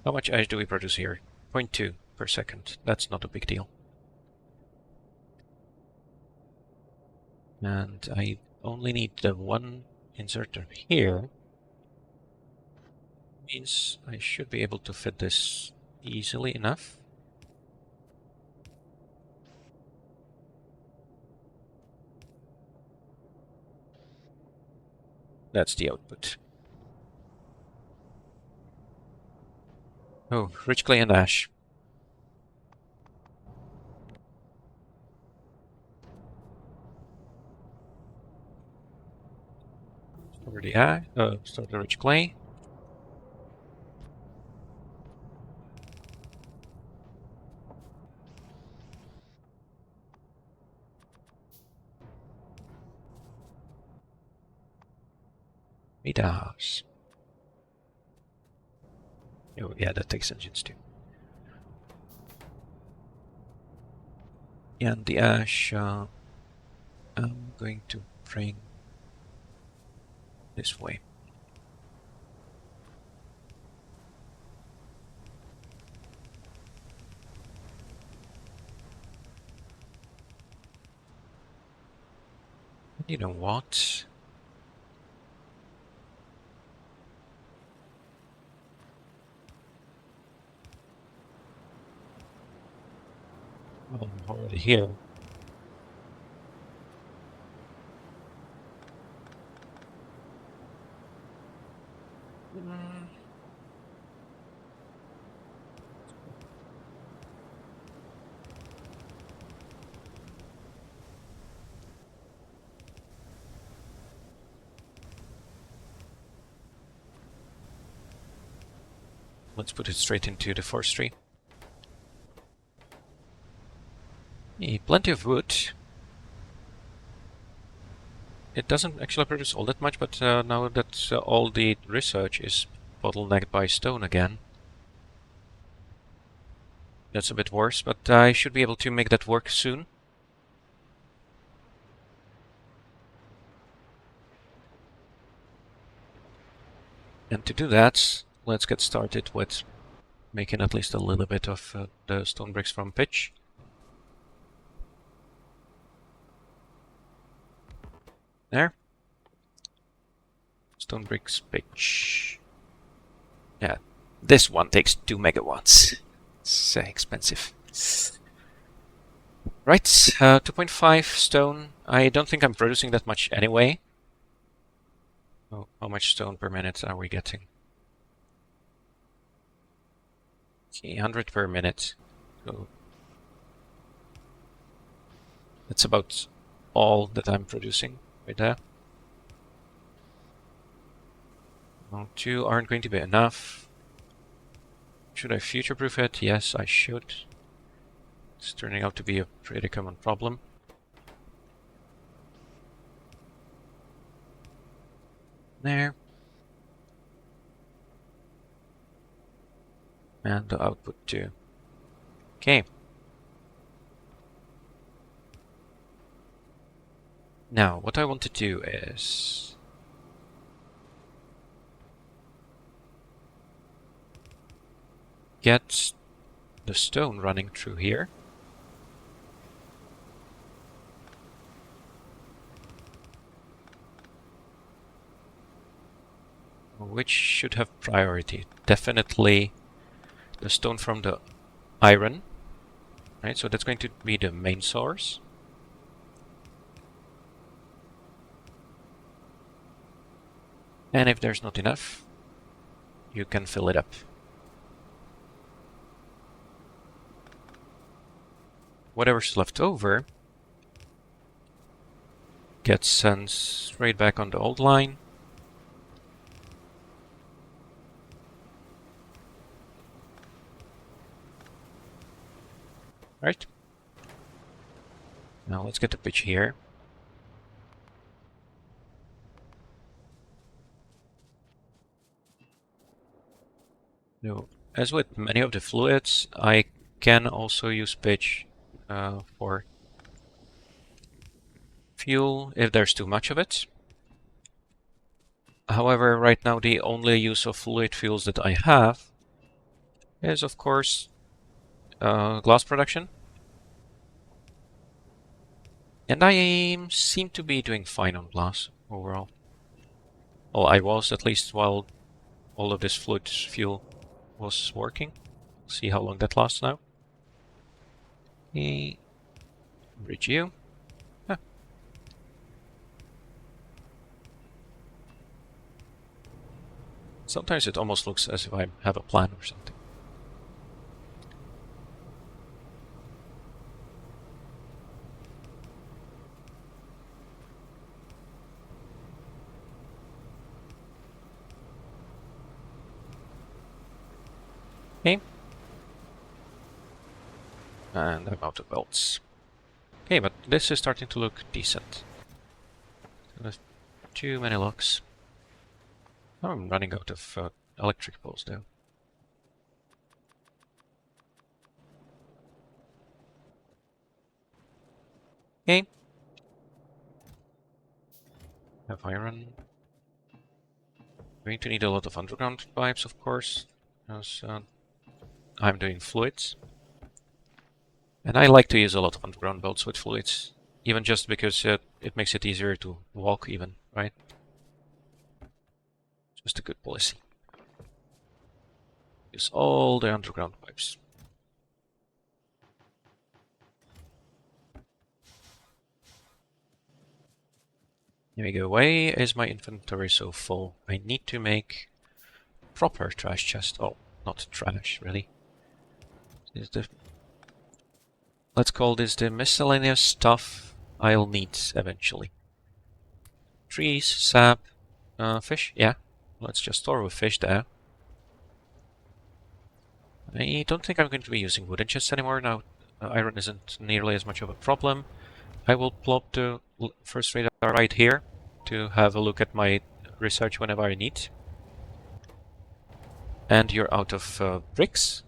How much ash do we produce here? 0.2 per second. That's not a big deal. And I only need the one inserter here. Means I should be able to fit this easily enough. That's the output. Oh, rich clay and ash. Store the ash, store the rich clay. Made a house. Oh, yeah, that takes engines too. And the ash, I'm going to bring this way. You know what? Well, I'm already here. Let's put it straight into the forestry. Plenty of wood. It doesn't actually produce all that much, but now that all the research is bottlenecked by stone again, that's a bit worse, but I should be able to make that work soon. And to do that, let's get started with making at least a little bit of the stone bricks from pitch. There. Stone bricks pitch. Yeah, this one takes 2 megawatts. It's expensive. Right, 2.5 stone. I don't think I'm producing that much anyway. Oh, how much stone per minute are we getting? Okay, 100 per minute. So that's about all that I'm producing right there. Well, 2 aren't going to be enough. Should I future-proof it? Yes, I should. It's turning out to be a pretty common problem. There. And the output too. Okay. Now, what I want to do is get the stone running through here. Which should have priority? Definitely the stone from the iron. Right, so that's going to be the main source. And if there's not enough, you can fill it up. Whatever's left over gets sent straight back on the old line. Right. Now let's get the pitch here. Now, as with many of the fluids, I can also use pitch for fuel if there's too much of it. However, right now the only use of fluid fuels that I have is, of course, glass production. And I seem to be doing fine on glass overall. Well, I was, at least while all of this fluid fuel was working. See how long that lasts now. Okay. Bridge you. Huh. Sometimes it almost looks as if I have a plan or something. Okay. And I'm out of belts. Okay, but this is starting to look decent. There's too many locks. Now I'm running out of electric poles though. Okay. Have iron. Going to need a lot of underground pipes, of course, as I'm doing fluids. And I like to use a lot of underground belts with fluids, even just because it makes it easier to walk even, right? Just a good policy. Use all the underground pipes. Here we go. Why is my inventory so full? I need to make proper trash chest. Oh, not trash, really. This is the... Let's call this the miscellaneous stuff I'll need eventually. Trees, sap, fish, yeah. Let's just store with fish there. I don't think I'm going to be using wooden chests anymore now. Iron isn't nearly as much of a problem. I will plop the first radar right here to have a look at my research whenever I need. And you're out of bricks,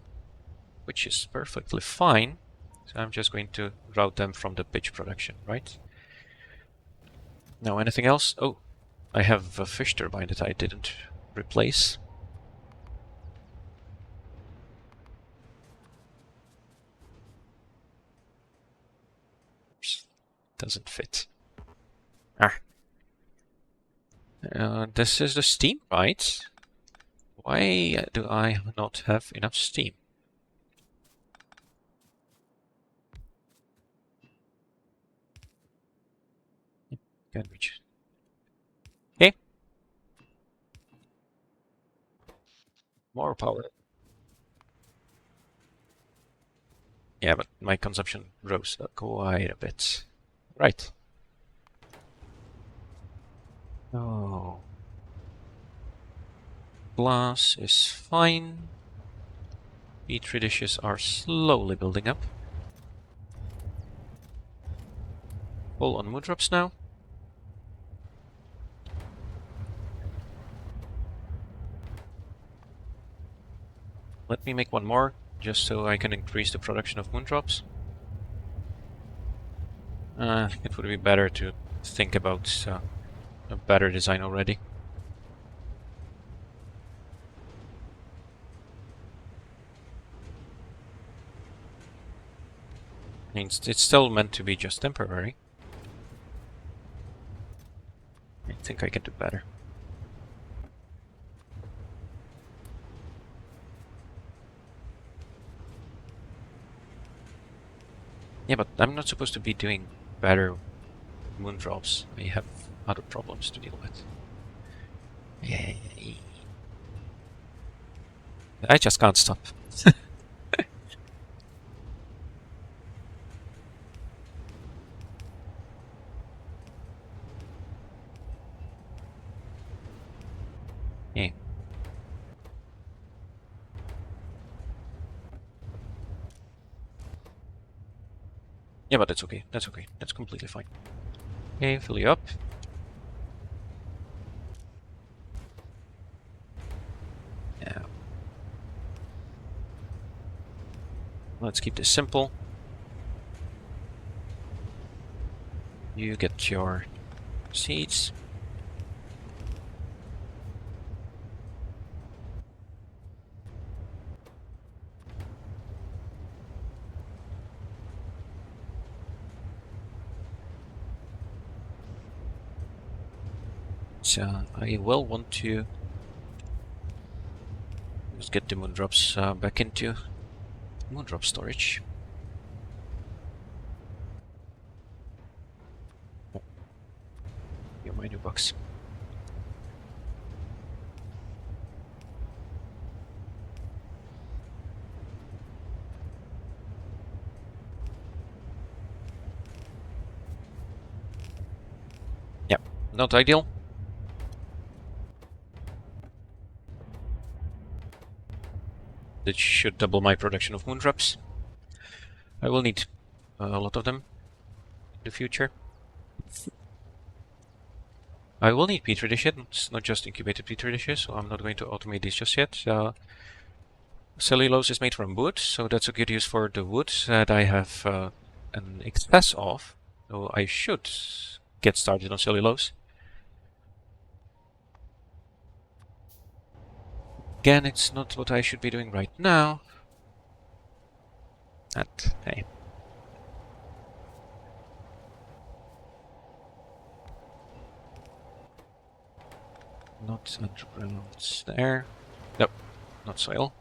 which is perfectly fine. So I'm just going to route them from the pitch production, right? Now, anything else? Oh, I have a fish turbine that I didn't replace. Doesn't fit. This is the steam, right? Why do I not have enough steam? Can't reach. Okay. More power. Yeah, but my consumption rose quite a bit. Right. Oh. Glass is fine. Petri dishes are slowly building up. Full on moon drops now. Let me make one more, just so I can increase the production of moon drops. It would be better to think about a better design already. I mean, it's still meant to be just temporary. I think I can do better. Yeah, but I'm not supposed to be doing better moon drops. I have other problems to deal with. Yeah. I just can't stop. Yeah. Yeah, but that's okay. That's okay. That's completely fine. Okay, fill you up. Yeah. Let's keep this simple. You get your seeds. So I will want to just get the moondrops back into moondrop storage. Oh. You're my new box. Yeah, not ideal. That should double my production of moondrops. I will need a lot of them in the future. I will need petri dishes, not just incubated petri dishes, so I'm not going to automate these just yet. Cellulose is made from wood, so that's a good use for the wood that I have an excess of. So I should get started on cellulose. Again, it's not what I should be doing right now. And hey. Not underground there. Nope, not soil.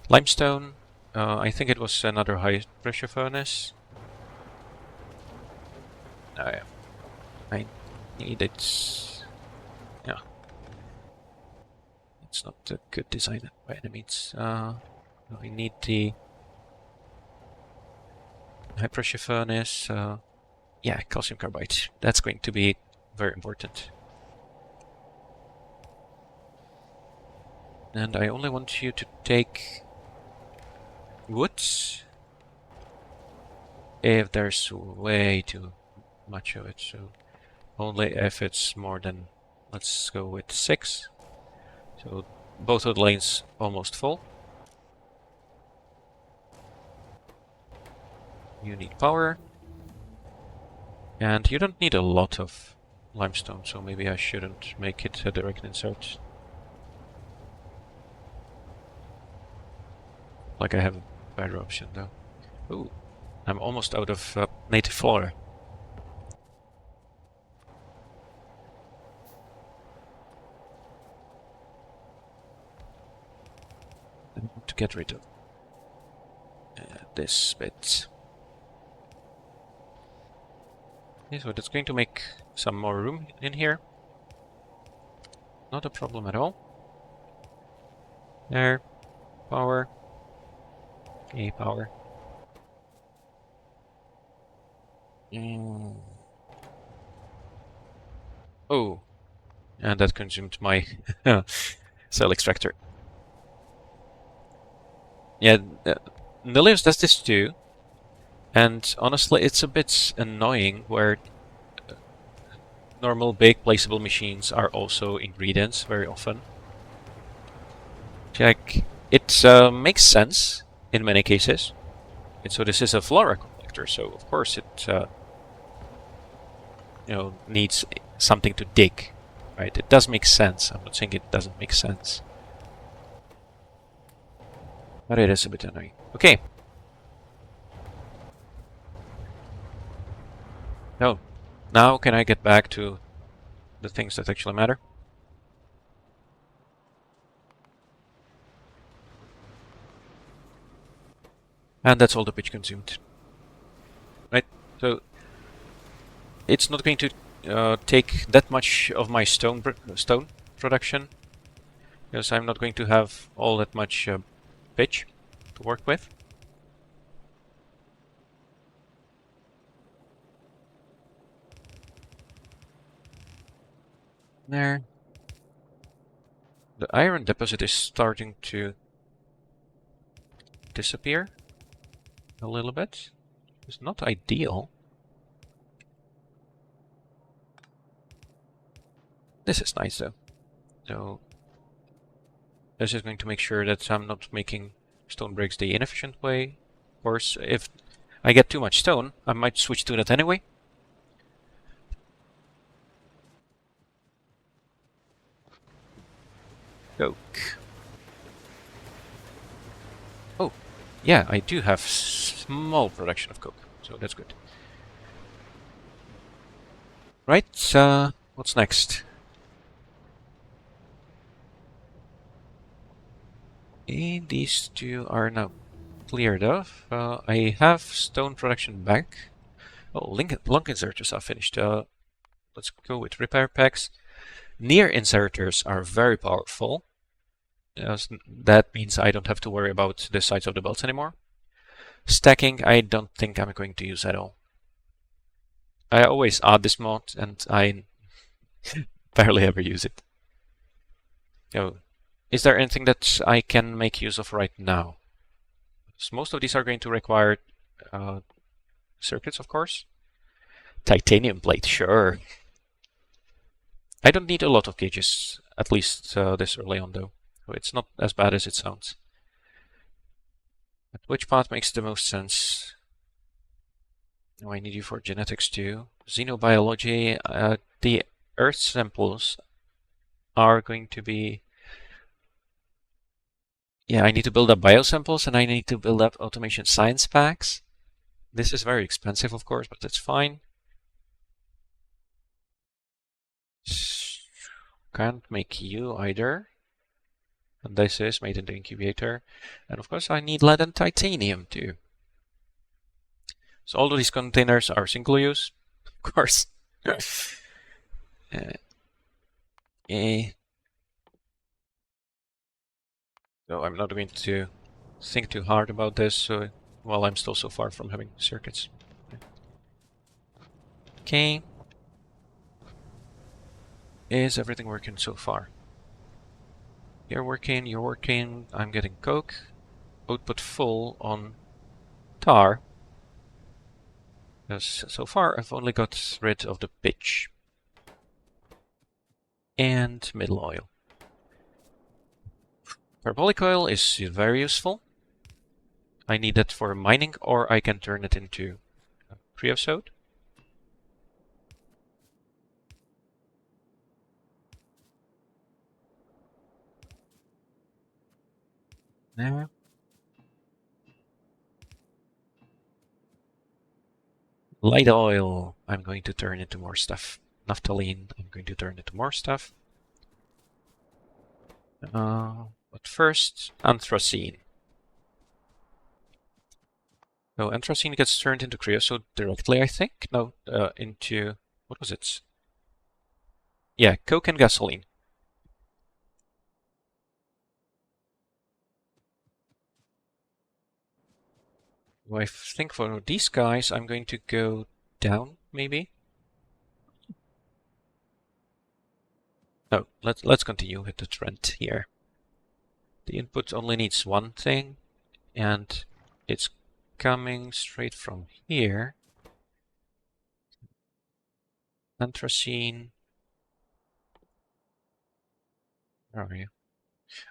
Limestone. I think it was another high pressure furnace. Oh yeah. I need it. Yeah. It's not a good design by any means. We need the high pressure furnace. Yeah, calcium carbide. That's going to be very important. And I only want you to take wood if there's way too much of it. So only if it's more than, let's go with 6. So both of the lanes almost full. You need power. And you don't need a lot of limestone, so maybe I shouldn't make it a direct insert. like I have a better option though. Ooh, I'm almost out of native flora. I want to get rid of this bit. Okay, so that's going to make some more room in here. Not a problem at all. There. Power. Okay, power. Oh, and that consumed my cell extractor. Yeah, Nilius does this too. And honestly, it's a bit annoying where normal big placeable machines are also ingredients very often. Like, it makes sense in many cases. And so this is a flora collector, so of course it needs something to dig, right? It does make sense. I'm not saying it doesn't make sense, but it is a bit annoying. Okay. No. Now can I get back to the things that actually matter? And that's all the pitch consumed. Right? So it's not going to take that much of my stone production, because I'm not going to have all that much pitch to work with. There. The iron deposit is starting to disappear a little bit. It's not ideal. This is nice though. So this is going to make sure that I'm not making stone bricks the inefficient way. Of course, if I get too much stone, I might switch to that anyway. Coke. Oh, yeah, I do have small production of coke, so that's good. Right, what's next? These two are now cleared off. I have stone production back. Oh, lung inserters are finished. Let's go with repair packs. Near inserters are very powerful. That means I don't have to worry about the sides of the belts anymore. Stacking, I don't think I'm going to use at all. I always add this mod, and I barely ever use it. Oh, is there anything that I can make use of right now? So most of these are going to require circuits, of course. Titanium plate, sure. I don't need a lot of gauges, at least this early on, though. So it's not as bad as it sounds. But which path makes the most sense? Oh, I need you for genetics too. Xenobiology, the earth samples are going to be... Yeah, I need to build up biosamples and I need to build up automation science packs. This is very expensive, of course, but that's fine. Can't make you either. And this is made in the incubator. And of course I need lead and titanium too. So all of these containers are single use, of course. So I'm not going to think too hard about this while I'm still so far from having circuits. Okay. Is everything working so far? You're working, I'm getting coke. Output full on tar. Because so far I've only got rid of the pitch. And middle oil. Carbolic oil is very useful. I need that for mining, or I can turn it into creosote. There. Light oil, I'm going to turn into more stuff. Naphthalene, I'm going to turn into more stuff. But first, anthracene. So anthracene gets turned into creosote directly, I think. No, into, what was it? Yeah, coke and gasoline. Well, I think for these guys, I'm going to go down, maybe. No, let's continue with the trend here. The input only needs one thing, and it's coming straight from here. Anthracene. Where are you?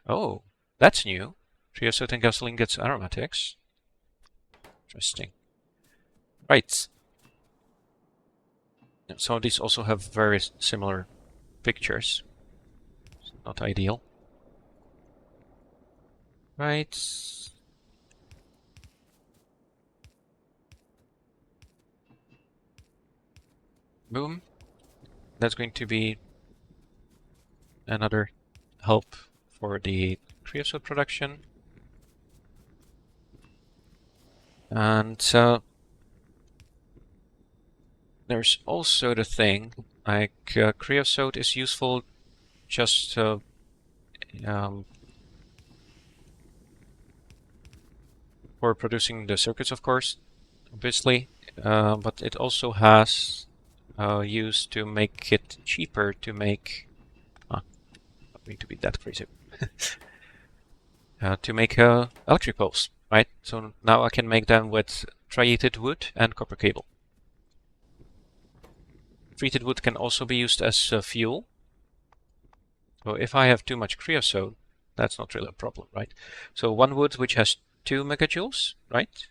Oh, that's new. Creosote and gasoline gets aromatics. Interesting. Right. Some of these also have very similar pictures. It's not ideal. Right. Boom. That's going to be another help for the creosote production. And there's also the thing, like creosote is useful just for producing the circuits, of course, obviously, but it also has use to make it cheaper to make. Not going to be that crazy. To make electric poles, right? So now I can make them with treated wood and copper cable. Treated wood can also be used as fuel. So if I have too much creosote, that's not really a problem, right? So one wood which has 2 megajoules, right,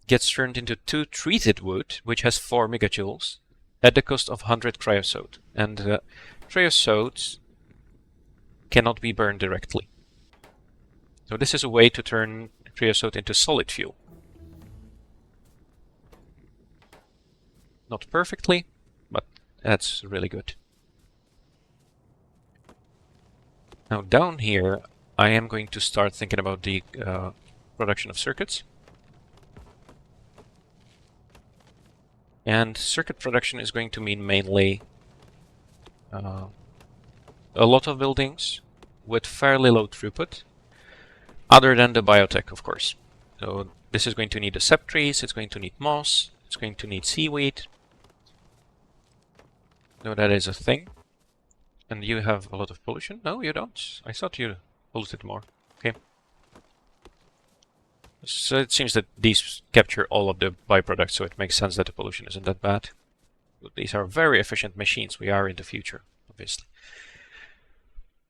gets turned into 2 treated wood which has 4 megajoules at the cost of 100 creosote. And creosote cannot be burned directly. So this is a way to turn creosote into solid fuel. Not perfectly, but that's really good. Now down here, I am going to start thinking about the production of circuits. And circuit production is going to mean mainly a lot of buildings with fairly low throughput, other than the biotech, of course. So this is going to need the sap trees, it's going to need moss, it's going to need seaweed. So that is a thing. And you have a lot of pollution? No, you don't. I thought you polluted more. Okay. So it seems that these capture all of the byproducts, so it makes sense that the pollution isn't that bad. But these are very efficient machines. We are in the future, obviously.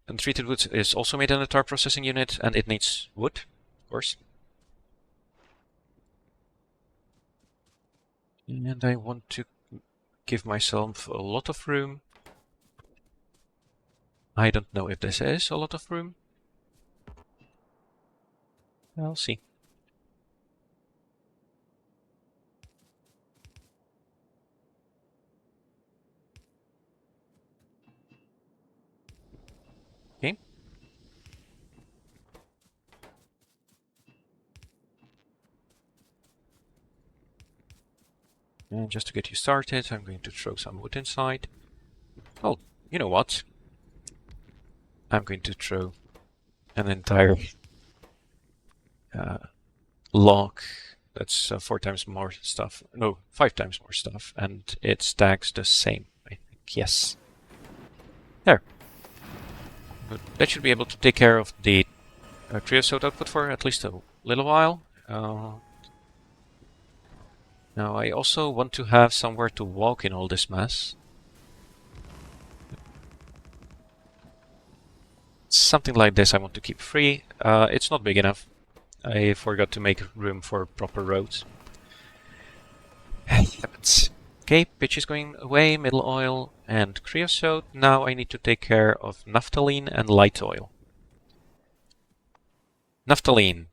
And treated wood is also made in a tar processing unit, and it needs wood, of course. And I want to give myself a lot of room. I don't know if this is a lot of room. I'll see. Okay. And just to get you started, I'm going to throw some wood inside. Oh, you know what? I'm going to throw an entire log that's 4 times more stuff. No, 5 times more stuff, and it stacks the same, I think. Yes. There. But that should be able to take care of the creosote output for at least a little while. Now I also want to have somewhere to walk in all this mess. Something like this I want to keep free. It's not big enough. I forgot to make room for proper roads. Happens. Okay, pitch is going away, middle oil and creosote. Now I need to take care of naphthalene and light oil. Naphthalene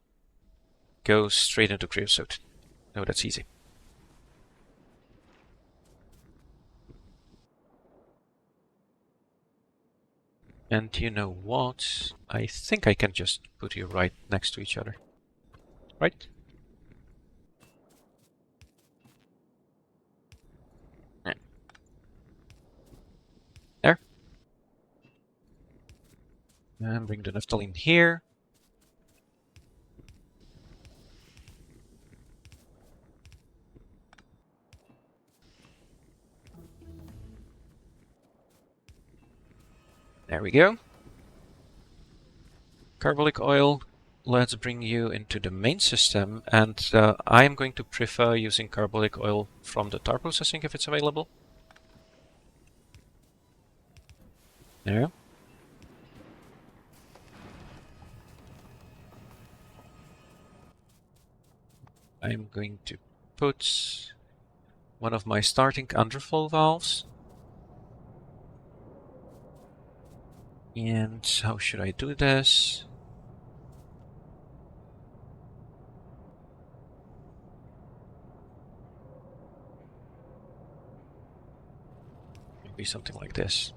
goes straight into creosote. Oh, that's easy. And you know what? I think I can just put you right next to each other. Right? Yeah. There. And bring the naphthalene here. There we go. Carbolic oil. Let's bring you into the main system, and I'm going to prefer using carbolic oil from the tar processing if it's available. There. I'm going to put one of my starting underflow valves. And how should I do this? Maybe something like this.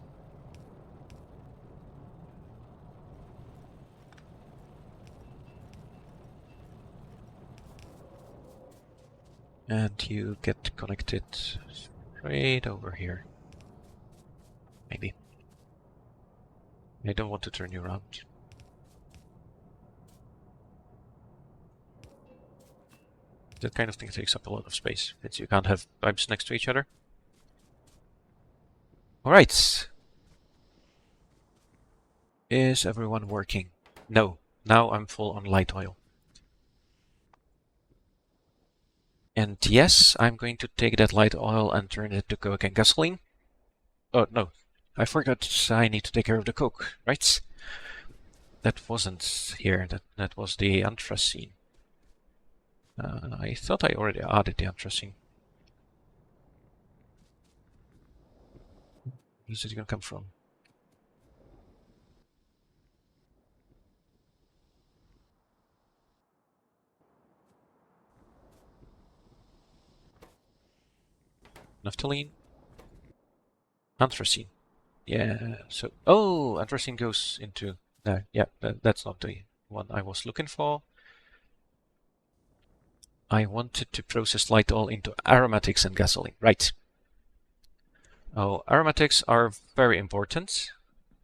And you get connected straight over here. Maybe. I don't want to turn you around. That kind of thing takes up a lot of space, since you can't have pipes next to each other. Alright. Is everyone working? No. Now I'm full on light oil. And yes, I'm going to take that light oil and turn it to coke and gasoline. Oh, no. I forgot I need to take care of the coke, right? That wasn't here. That was the anthracene. I thought I already added the anthracene. Where's it gonna come from? Naphthalene? Anthracene. Yeah, so... Oh! Anthracene goes into... No, yeah, that's not the one I was looking for. I wanted to process light oil into aromatics and gasoline. Right. Oh, aromatics are very important,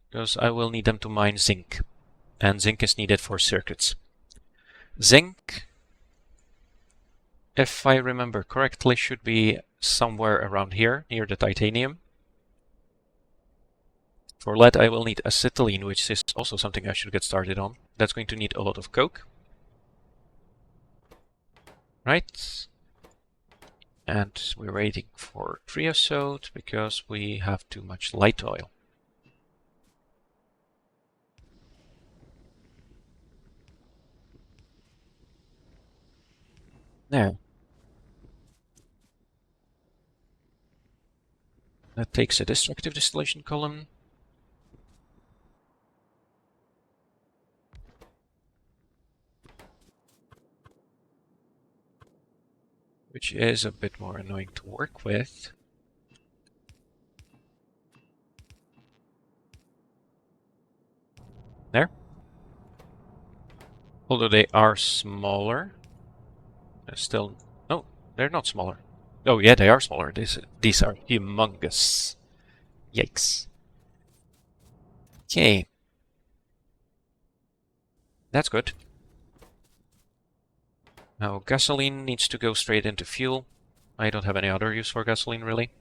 because I will need them to mine zinc. And zinc is needed for circuits. Zinc, if I remember correctly, should be somewhere around here, near the titanium. For lead, I will need acetylene, which is also something I should get started on. That's going to need a lot of coke. Right. And we're waiting for creosote, because we have too much light oil. There. That takes a destructive distillation column. Which is a bit more annoying to work with. There. Although they are smaller. They're still... No, they're not smaller. Oh yeah, they are smaller. These are humongous. Yikes. Okay. That's good. Now gasoline needs to go straight into fuel. I don't have any other use for gasoline, really.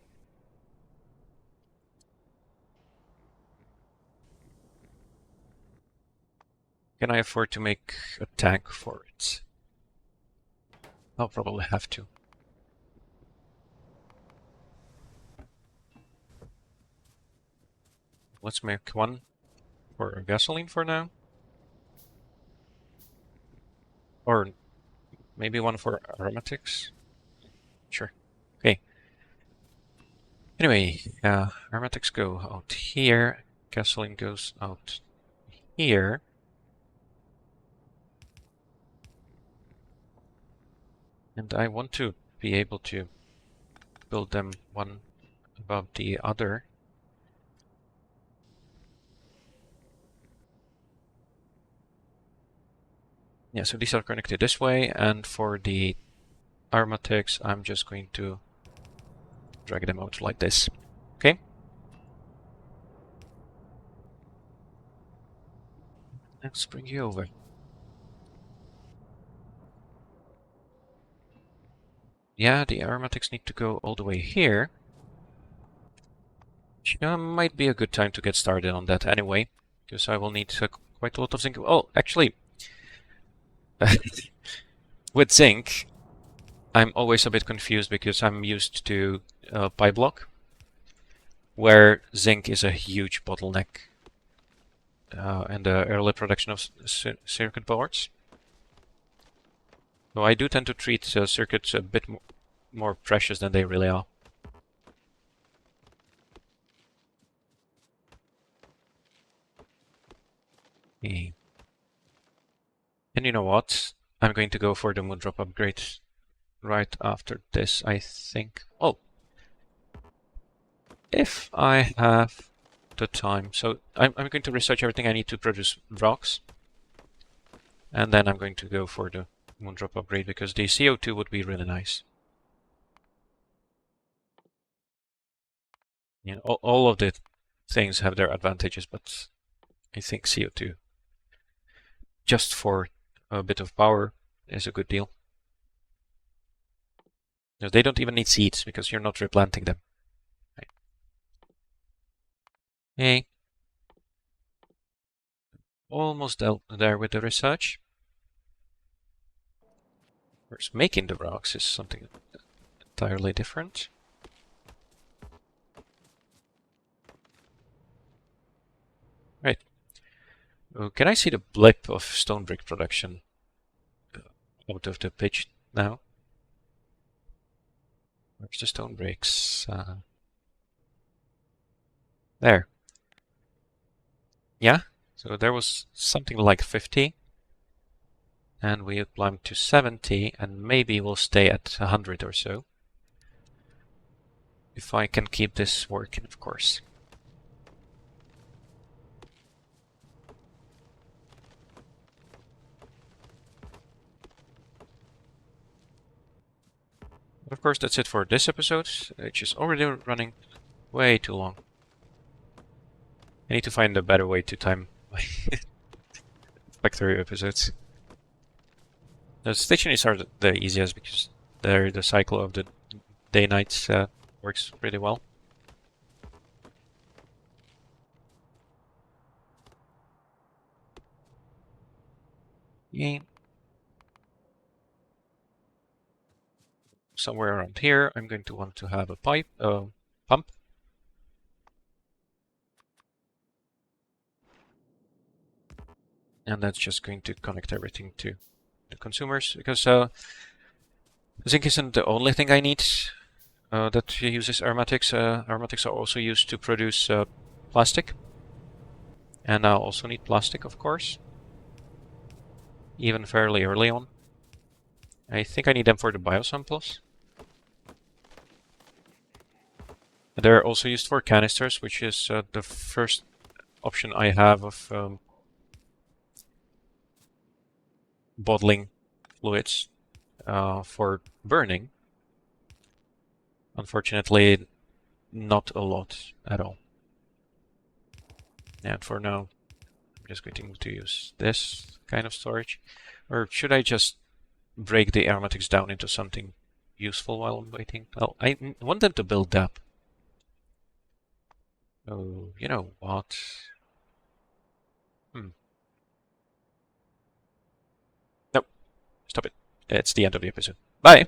Can I afford to make a tank for it? I'll probably have to. Let's make one for gasoline for now. Or maybe one for aromatics. Sure. Okay. Anyway, aromatics go out here. Gasoline goes out here. And I want to be able to build them one above the other. Yeah, so these are connected this way, and for the aromatics, I'm just going to drag them out like this. Okay. Let's bring you over. Yeah, the aromatics need to go all the way here. Which, might be a good time to get started on that anyway, because I will need quite a lot of zinc. Oh, actually, with zinc, I'm always a bit confused because I'm used to PyBlock, where zinc is a huge bottleneck in the early production of circuit boards. So I do tend to treat circuits a bit more precious than they really are. Okay. And you know what? I'm going to go for the Moondrop upgrade right after this, I think. Oh! If I have the time. So I'm going to research everything I need to produce rocks. And then I'm going to go for the Moondrop upgrade because the CO2 would be really nice. You know, all of the things have their advantages, but I think CO2, just for a bit of power, is a good deal. No, they don't even need seeds because you're not replanting them. Right. Hey. Almost there with the research. Of course, making the rocks is something entirely different. Right. Oh, can I see the blip of stone brick production out of the pitch now? Where's the stone bricks? There. Yeah, so there was something like 50. And we have climbed to 70, and maybe we'll stay at 100 or so. If I can keep this working, of course. Of course, that's it for this episode, which is already running way too long. I need to find a better way to time my Factorio episodes. The stationaries are the easiest because the cycle of the day-night works pretty well. Yeah. Somewhere around here, I'm going to want to have a pump. And that's just going to connect everything to the consumers, because zinc isn't the only thing I need that uses aromatics. Aromatics are also used to produce plastic. And I also need plastic, of course. Even fairly early on. I think I need them for the biosamples. They're also used for canisters, which is the first option I have of bottling fluids for burning. Unfortunately, not a lot at all. And for now, I'm just going to use this kind of storage. Or should I just break the aromatics down into something useful while I'm waiting? Well, I want them to build up. Oh, you know what? Nope. Stop it. It's the end of the episode. Bye!